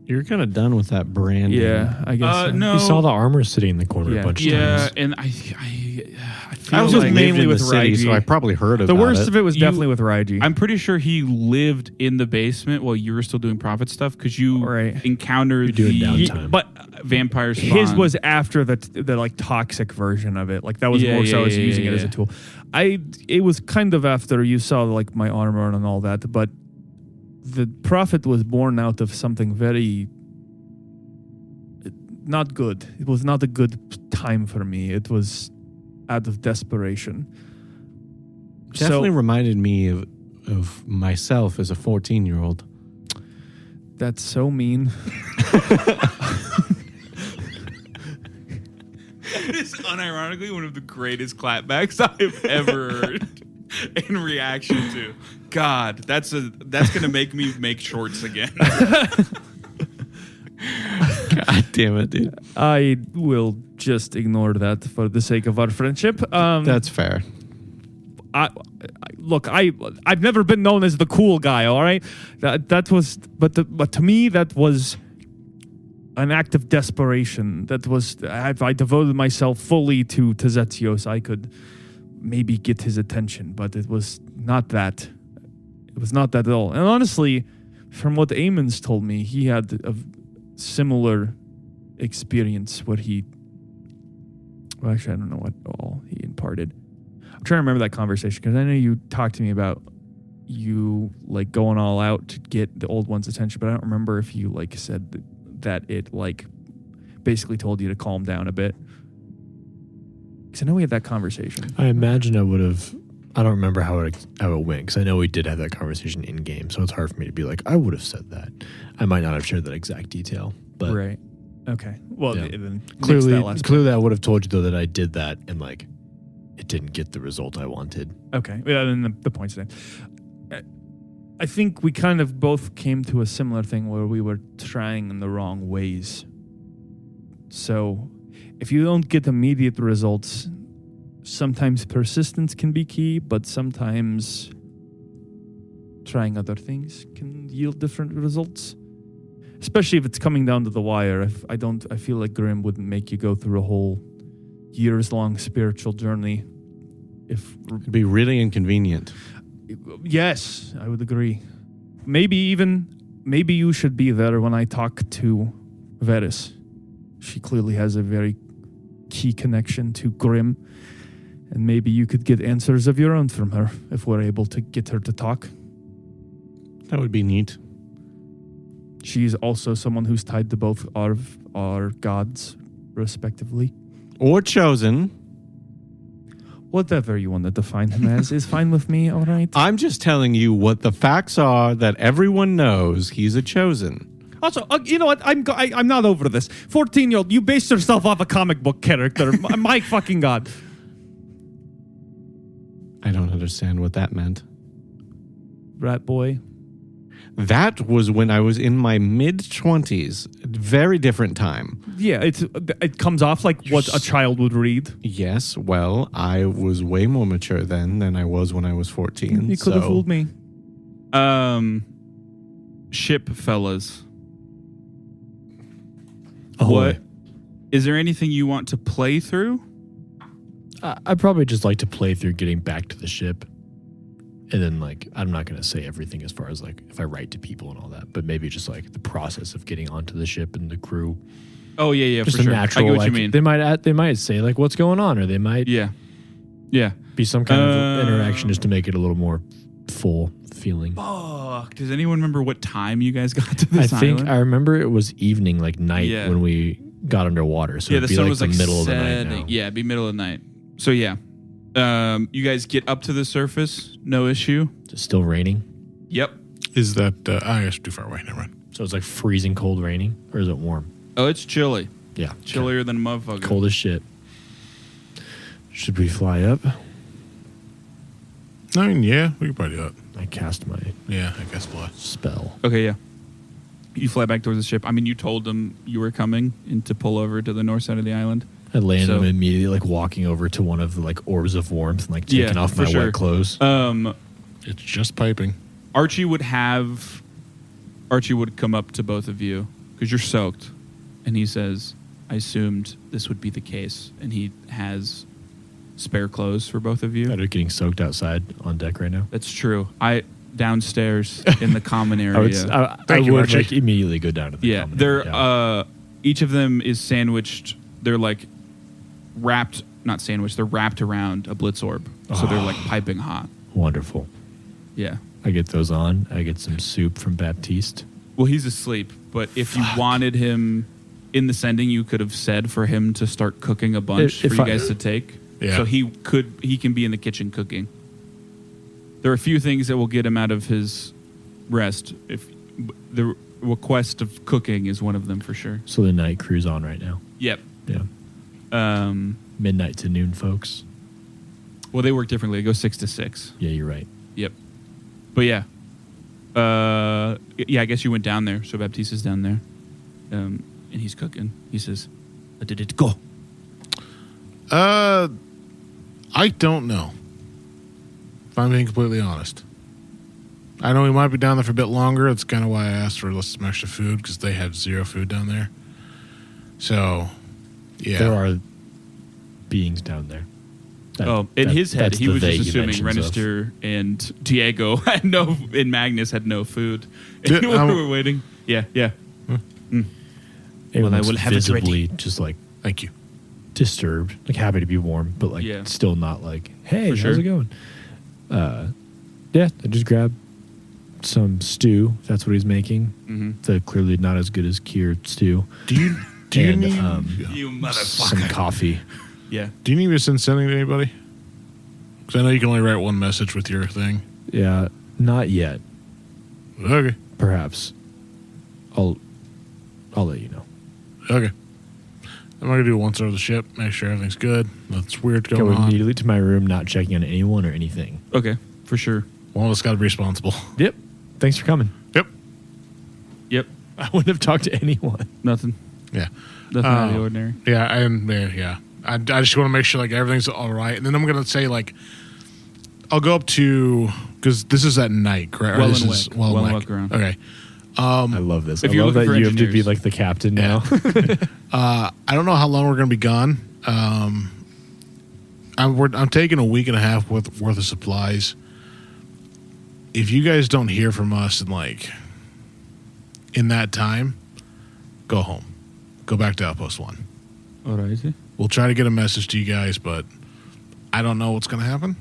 You're kind of done with that branding. Yeah, I guess. So. No. You saw the armor sitting in the corner Yeah. a bunch of Yeah, times. and I feel I was like just mainly in with the city, Raiji. so I probably heard about The worst it. of it was You- definitely with Raiji. I'm pretty sure he lived in the basement while you were still doing prophet stuff because you Right. encountered You're doing the downtime. But vampire spawn. his was after the like toxic version of it. Like that was Yeah, more so I was yeah, using yeah, it as a yeah. tool. It was kind of after you saw like my armor and all that, but the prophet was born out of something very not good. It was not a good time for me. It was out of desperation. Definitely So reminded me of myself as a 14-year-old. that's so mean. That is unironically one of the greatest clapbacks I've ever heard in reaction to. God, that's gonna make me make shorts again. God damn it, dude. I will just ignore that for the sake of our friendship. That's fair. I've never been known as the cool guy. All right, that was, but to me that was an act of desperation. That was if I devoted myself fully to Tezetsios, I could maybe get his attention, but it was not that. It was not that at all. And honestly, from what Eamon's told me, he had a similar experience where he. Well, actually, I don't know what all he imparted. I'm trying to remember that conversation because I know you talked to me about you like going all out to get the old one's attention, but I don't remember if you like said that it like basically told you to calm down a bit. Because I know we had that conversation. I imagine I would have. I don't remember how it went because I know we did have that conversation in game, so it's hard for me to be like I would have said that. I might not have shared that exact detail, but Right. Okay. Well, Yeah. then nix clearly, that last I would have told you though that I did that and like it didn't get the result I wanted. Okay. Yeah, then the point's there. I think we kind of both came to a similar thing where we were trying in the wrong ways. So if you don't get immediate results, sometimes persistence can be key, but sometimes trying other things can yield different results. Especially if it's coming down to the wire. I feel like Grimm wouldn't make you go through a whole years-long spiritual journey. It'd be really inconvenient. Yes, I would agree. Maybe you should be there when I talk to Varys. She clearly has a very key connection to Grimm, and maybe you could get answers of your own from her if we're able to get her to talk. That would be neat. She's also someone who's tied to both our gods, respectively. Or chosen. Whatever you want to define him as is fine with me, all right? I'm just telling you what the facts are that everyone knows he's a chosen. Also, you know what? I'm not over this. 14-year-old, you based yourself off a comic book character. My fucking God. I don't understand what that meant. Rat boy. That was when I was in my mid-20s. Very different time. Yeah, it comes off like what a child would read. Yes, well, I was way more mature then than I was when I was 14. You could have fooled me. Ship fellas. Ahoy. Is there anything you want to play through? I'd probably just like to play through getting back to the ship. And then, like, I'm not going to say everything as far as, like, if I write to people and all that, but maybe just, like, the process of getting onto the ship and the crew. Oh, yeah, Just for a sure. natural, I get what like, you mean. They might say, like, what's going on? Or they might Yeah. be some kind of interaction just to make it a little more full feeling. Fuck. Does anyone remember what time you guys got to this I think island? I remember it was evening, like night, Yeah. when we got underwater. So Yeah, it'd the be sun like was the like middle of the night setting. now. Yeah, it'd be middle of the night. So yeah, you guys get up to the surface, no issue. It's still raining. Yep. Is that? I guess too far away. Never mind. So it's like freezing cold raining, or is it warm? Oh, it's chilly. Yeah, Chillier than a motherfucker. cold as shit. Should we fly up? I mean, yeah, we could probably do that. I cast my Yeah, I guess fly. spell. Okay, yeah. You fly back towards the ship. I mean, you told them you were coming and to pull over to the north side of the island. I land So- him immediately, like walking over to one of the like orbs of warmth and like taking off for my sure. wet clothes. It's just piping. Archie would come up to both of you because you're soaked, and he says, "I assumed this would be the case," and he has spare clothes for both of you. That are getting soaked outside on deck right now. That's true. I downstairs in the common area. I Thank you, would Archie. like immediately go down to the Yeah, common they're area. each of them is sandwiched. They're like wrapped, not sandwiched. They're wrapped around a blitz orb, so they're like piping hot. Wonderful. Yeah. I get those on. I get some soup from Baptiste. Well, he's asleep, but if you wanted him in the sending, you could have said for him to start cooking a bunch If for you I- guys to take. Yeah. So he can be in the kitchen cooking. There are a few things that will get him out of his rest. If the request of cooking is one of them for sure. So the night crew's on right now. Yep. Yeah. Midnight to noon, folks. Well, they work differently. It goes 6 to 6. Yeah, you're right. Yep. But yeah. Yeah, I guess you went down there. So Baptiste is down there. And he's cooking. He says, "How did it go?" I don't know. If I'm being completely honest. I know we might be down there for a bit longer. That's kind of why I asked for some extra food, because they have zero food down there. So, yeah. There are beings down there. In his head, that's he the was they just he assuming mentions of. Renister and Diego had no, and Magnus had no food. Did- And we were waiting. Yeah. Everyone Well, I looks will have it visibly ready. just like Thank you. disturbed, like happy to be warm, but like Yeah. still not like, hey, For sure. how's it going? Yeah, I just grabbed some stew. That's what he's making. Mm-hmm. The clearly not as good as cured stew. Do you And, need You some coffee. Yeah. do you need me to send something to anybody? Because I know you can only write one message with your thing. Yeah, not yet. Okay. Perhaps. I'll let you know. Okay. I'm going to do it once over the ship, make sure everything's good. Nothing's weird Go going on. immediately to my room, not checking on anyone or anything. Okay. For sure. One of us got to be responsible. Yep. Thanks for coming. Yep. I wouldn't have talked to anyone. Nothing. Yeah. Nothing out of the ordinary. Yeah. I just want to make sure like everything's all right. And then I'm going to say like, I'll go up to, because this is at night, correct? Or this is Wellenwick around. Okay. I love this. If I you're love looking that for you have to be engineers. like the captain now. I don't know how long we're going to be gone. I'm taking a week and a half worth of supplies. If you guys don't hear from us in that time, go home. Go back to Outpost 1. All righty. We'll try to get a message to you guys, but I don't know what's going to happen.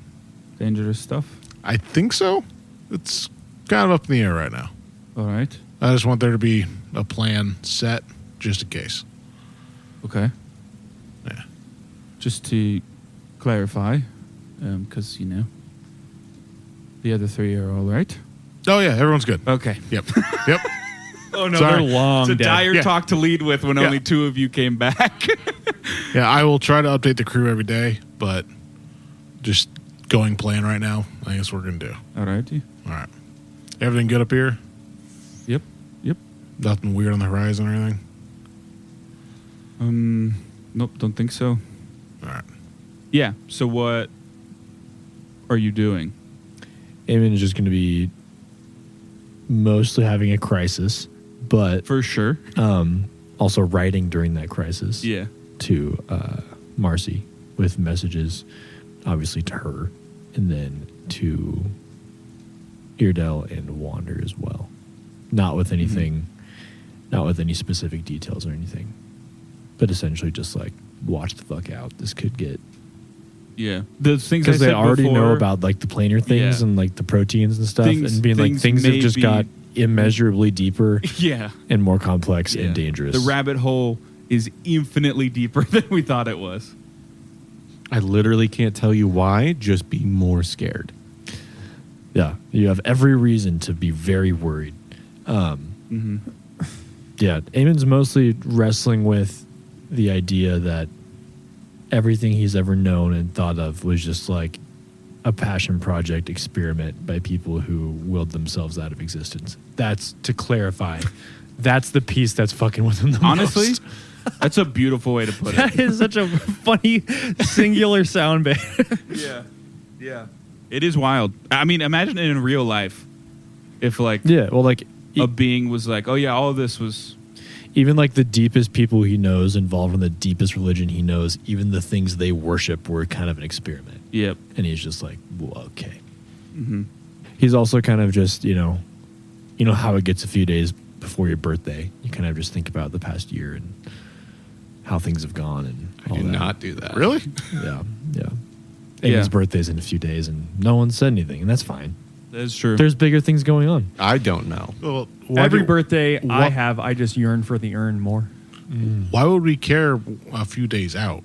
Dangerous stuff. I think so. It's kind of up in the air right now. All right. I just want there to be a plan set just in case. Okay. Yeah. Just to clarify, because, the other three are all right. Oh, yeah. Everyone's good. Okay. Yep. Yep. Oh, no. Sorry. They're long. It's a dead. dire Yeah. talk to lead with when Yeah. only two of you came back. Yeah, I will try to update the crew every day, but just going plan right now, I guess we're going to do. All righty. All right. Everything good up here? Yep. Nothing weird on the horizon or anything? Nope, don't think so. All right. Yeah, so what are you doing? Eamon is just going to be mostly having a crisis, but For sure. also writing during that crisis Yeah. to Marcy with messages, obviously to her, and then to Iredell and Wander as well. Not with anything, not with any specific details or anything, but essentially just like, watch the fuck out. This could get... Yeah. The things I Because they said already know before- about like the planar things Yeah. and like the proteins and stuff, and being like, things may have just be- got immeasurably deeper Yeah. and more complex Yeah. and dangerous. The rabbit hole is infinitely deeper than we thought it was. I literally can't tell you why. Just be more scared. Yeah, you have every reason to be very worried. Yeah, Eamon's mostly wrestling with the idea that everything he's ever known and thought of was just like a passion project experiment by people who willed themselves out of existence. That's, to clarify, that's the piece that's fucking with him the Honestly, most. that's a beautiful way to put That it. is such a funny singular sound bit. Yeah. Yeah. It is wild. I mean, imagine it in real life. If like Yeah, well, like a being was like, oh yeah, all of this was... even like the deepest people he knows involved in the deepest religion he knows, even the things they worship were kind of an experiment. Yep. And he's just like, well, okay. Mm-hmm. He's also kind of just, you know how it gets a few days before your birthday. You kind of just think about the past year and how things have gone and I all do that. not do that. Really? Yeah, yeah. Yeah. Eamon's birthday's in a few days and no one said anything, and that's fine. That's true. There's bigger things going on. I don't know. Well, Every birthday I why- have, I just yearn for the urn more. Why would we care a few days out?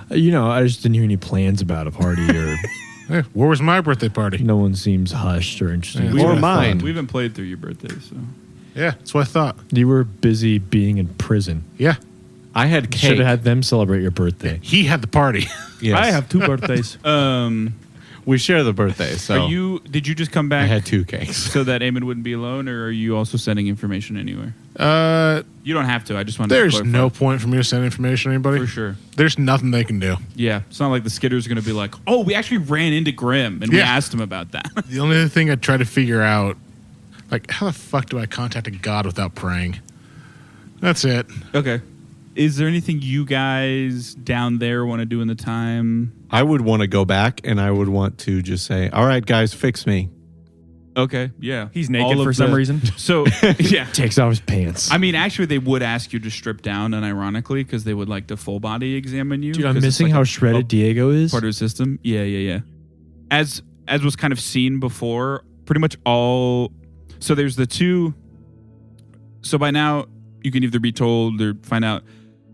I just didn't hear any plans about a party or Hey, where was my birthday party? no one seems hushed or interested. Yeah. We Or haven't- mine. We haven't played through your birthday, so... Yeah, that's what I thought. You were busy being in prison. Yeah, I had cake. Should have had them celebrate your birthday. he had the party. Yes. I have 2 birthdays. We share the birthday, so Did you just come back I had 2 cakes. so that Eamon wouldn't be alone, or are you also sending information anywhere? You don't have to. I just wanted There's to clarify. no point for me to send information to anybody. For sure. There's nothing they can do. Yeah. It's not like the Skitter's going to be like, oh, we actually ran into Grim, and we Yeah. asked him about that. The only other thing I try to figure out, like, how the fuck do I contact a god without praying? That's it. Okay. Is there anything you guys down there want to do in the time? I would want to go back and I would want to just say, all right, guys, fix me. Okay, yeah. He's naked All of for some the- reason. So, yeah. Takes off his pants. I mean, actually, they would ask you to strip down, unironically, because they would like to full body examine you. Dude, I'm 'cause it's missing like how a- shredded Diego is. part of his system. Yeah. As was kind of seen before, pretty much all. So there's the 2. So by now, you can either be told or find out.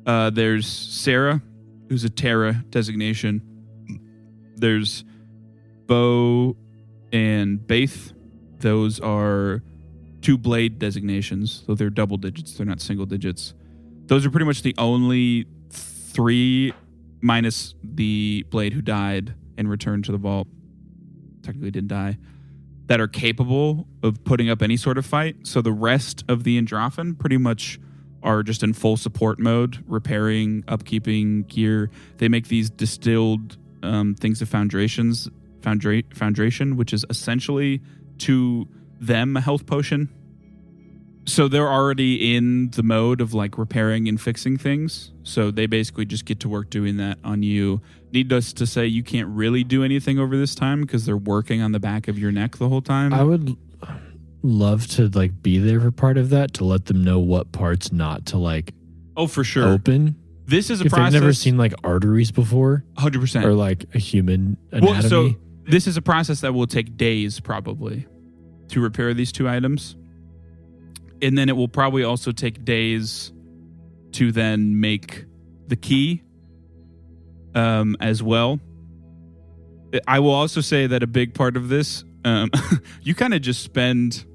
There's Serra, who's a Terra designation. There's Bo and Baith. Those are 2 blade designations. So they're double digits. They're not single digits. Those are pretty much the only 3, minus the blade who died and returned to the vault. Technically didn't die. That are capable of putting up any sort of fight. So the rest of the Androphen pretty much are just in full support mode, repairing, upkeeping gear. They make these distilled things of foundation, which is essentially to them a health potion. So they're already in the mode of like repairing and fixing things. So they basically just get to work doing that on you. Needless to say, you can't really do anything over this time because they're working on the back of your neck the whole time. I would love to like be there for part of that, to let them know what parts not to like Oh, for sure. open. This is a If process. they've never seen like arteries before 100%. or like a human anatomy. Well, so this is a process that will take days probably to repair these 2 items. And then it will probably also take days to then make the key as well. I will also say that a big part of this, you kind of just spend...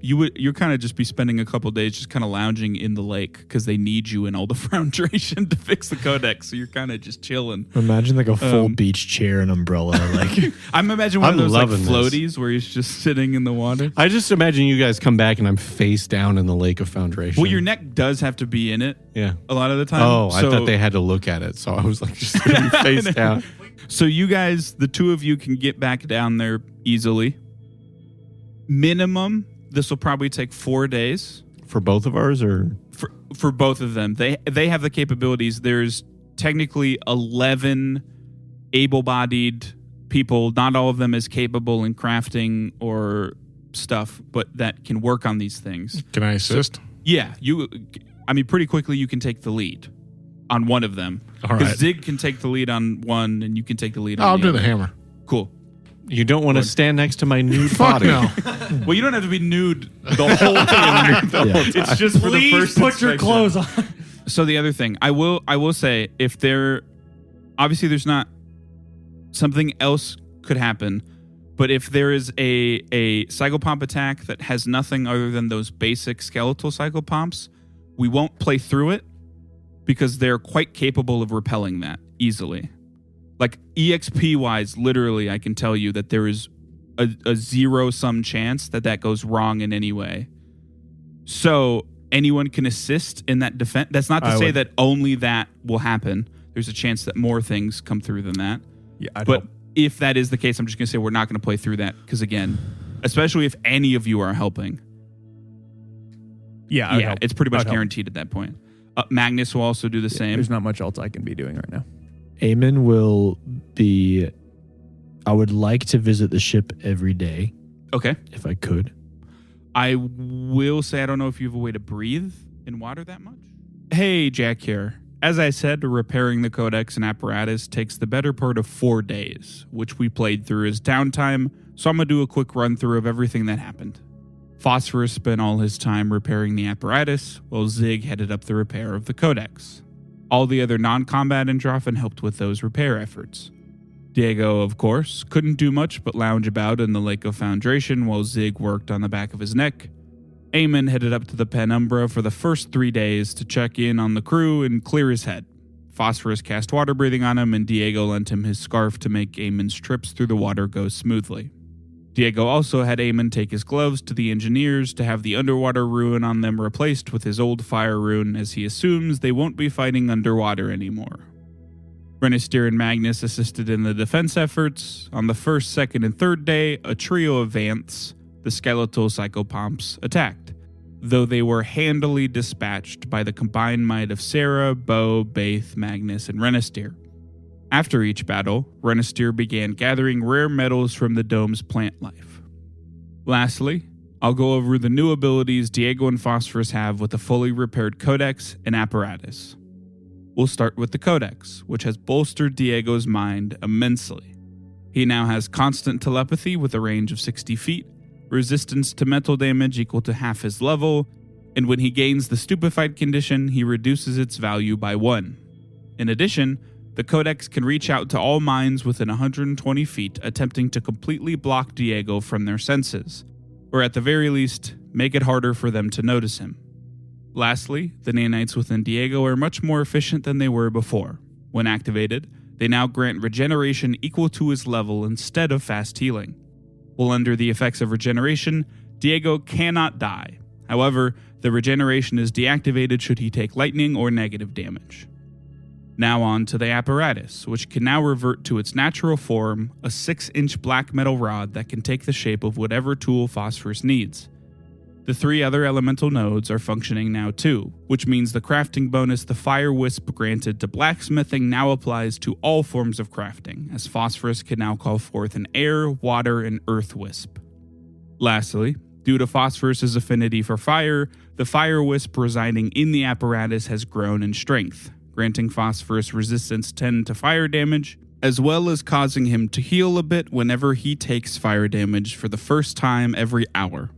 You're kind of just be spending a couple days just kind of lounging in the lake because they need you in all the foundation to fix the codex. So you're kind of just chilling. Imagine like a full beach chair and umbrella. Like I'm imagining one I'm of those like loving this. floaties where he's just sitting in the water. I just imagine you guys come back and I'm face down in the lake of foundation. Well, your neck does have to be in it yeah. a lot of the time. Oh, I So- thought they had to look at it, so I was like just sitting face down. So you guys, the 2 of you, can get back down there easily. Minimum, this will probably take 4 days. For both of ours, or for both of them. They have the capabilities. There's technically 11 able-bodied people, not all of them as capable in crafting or stuff, but that can work on these things. Can I assist? Yeah, pretty quickly you can take the lead on one of them. All right. Zig can take the lead on one, and you can take the lead on I'll the do other. the hammer. Cool. You don't want to stand next to my nude Fuck body. no. Well, you don't have to be nude the whole time. It's just for the first put your inspection. clothes on. So the other thing, I will say, if obviously there's not something else could happen, but if there is a psychopomp attack that has nothing other than those basic skeletal psychopomps, we won't play through it because they're quite capable of repelling that easily. Like EXP wise, literally, I can tell you that there is a zero-sum chance that goes wrong in any way. So anyone can assist in that defense. That's not to say that only that will happen. There's a chance that more things come through than that. Yeah, but if that is the case, I'm just going to say we're not going to play through that because, again, especially if any of you are helping. Yeah, it's pretty much guaranteed at that point. Magnis will also do the same. There's not much else I can be doing right now. Eamon will be... I would like to visit the ship every day. Okay. If I could. I will say I don't know if you have a way to breathe in water that much. Hey, Jack here. As I said, repairing the Codex and Apparatus takes the better part of 4 days, which we played through as downtime, so I'm going to do a quick run-through of everything that happened. Phosphorus spent all his time repairing the apparatus, while Zig headed up the repair of the Codex. All the other non-combat Androffen helped with those repair efforts. Diego, of course, couldn't do much but lounge about in the Lake of Foundration while Zig worked on the back of his neck. Eamon headed up to the Penumbra for the first 3 days to check in on the crew and clear his head. Phosphorus cast water breathing on him, and Diego lent him his scarf to make Eamon's trips through the water go smoothly. Diego also had Eamon take his gloves to the engineers to have the underwater rune on them replaced with his old fire rune, as he assumes they won't be fighting underwater anymore. Renister and Magnis assisted in the defense efforts. On the first, second, and third day, a trio of Vants, the skeletal psychopomps, attacked, though they were handily dispatched by the combined might of Serra, Bo, Baith, Magnis, and Renister. After each battle, Renister began gathering rare metals from the dome's plant life. Lastly, I'll go over the new abilities Diego and Phosphorus have with the fully repaired Codex and Apparatus. We'll start with the Codex, which has bolstered Diego's mind immensely. He now has constant telepathy with a range of 60 feet, resistance to mental damage equal to half his level, and when he gains the stupefied condition, he reduces its value by 1. In addition, the Codex can reach out to all minds within 120 feet, attempting to completely block Diego from their senses, or at the very least, make it harder for them to notice him. Lastly, the nanites within Diego are much more efficient than they were before. When activated, they now grant regeneration equal to his level instead of fast healing. While under the effects of regeneration, Diego cannot die. However, the regeneration is deactivated should he take lightning or negative damage. Now on to the apparatus, which can now revert to its natural form, a 6-inch black metal rod that can take the shape of whatever tool Phosphorus needs. The 3 other elemental nodes are functioning now too, which means the crafting bonus the Fire Wisp granted to blacksmithing now applies to all forms of crafting, as Phosphorus can now call forth an air, water, and earth wisp. Lastly, due to Phosphorus's affinity for fire, the Fire Wisp residing in the apparatus has grown in strength, granting Phosphorus resistance 10 to fire damage, as well as causing him to heal a bit whenever he takes fire damage for the first time every hour.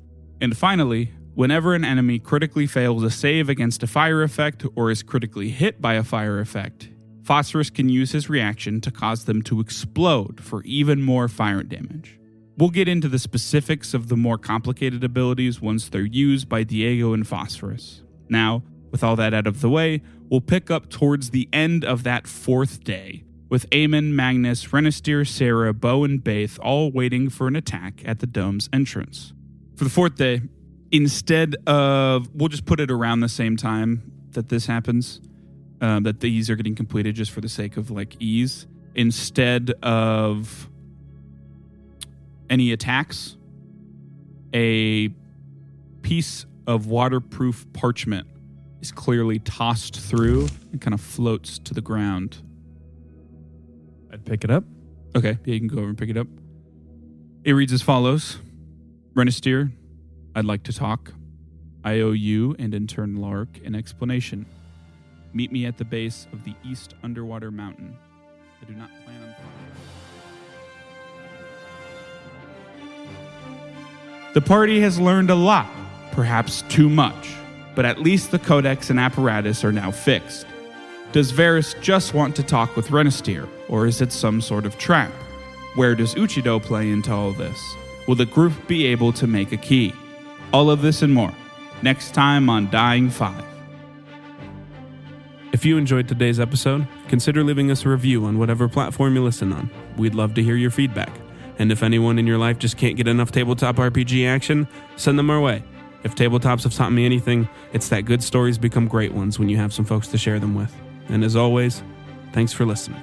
And finally, whenever an enemy critically fails a save against a fire effect or is critically hit by a fire effect, Phosphorus can use his reaction to cause them to explode for even more fire damage. We'll get into the specifics of the more complicated abilities once they're used by Diego and Phosphorus. Now, with all that out of the way, we'll pick up towards the end of that 4th day, with Eamon, Magnis, Renister, Serra, Bo, and Baith all waiting for an attack at the dome's entrance. For the 4th day, instead of... We'll just put it around the same time that this happens, that these are getting completed just for the sake of, ease. Instead of any attacks, a piece of waterproof parchment is clearly tossed through and kind of floats to the ground. I'd pick it up. Okay, yeah, you can go over and pick it up. It reads as follows. Renisteer, I'd like to talk. I owe you, and in turn Lark, an explanation. Meet me at the base of the East Underwater Mountain. I do not plan on following. The party has learned a lot, perhaps too much, but at least the Codex and Apparatus are now fixed. Does Varys just want to talk with Renisteer, or is it some sort of trap? Where does Uchido play into all this? Will the group be able to make a key? All of this and more, next time on Dying 5. If you enjoyed today's episode, consider leaving us a review on whatever platform you listen on. We'd love to hear your feedback. And if anyone in your life just can't get enough tabletop RPG action, send them our way. If tabletops have taught me anything, it's that good stories become great ones when you have some folks to share them with. And as always, thanks for listening.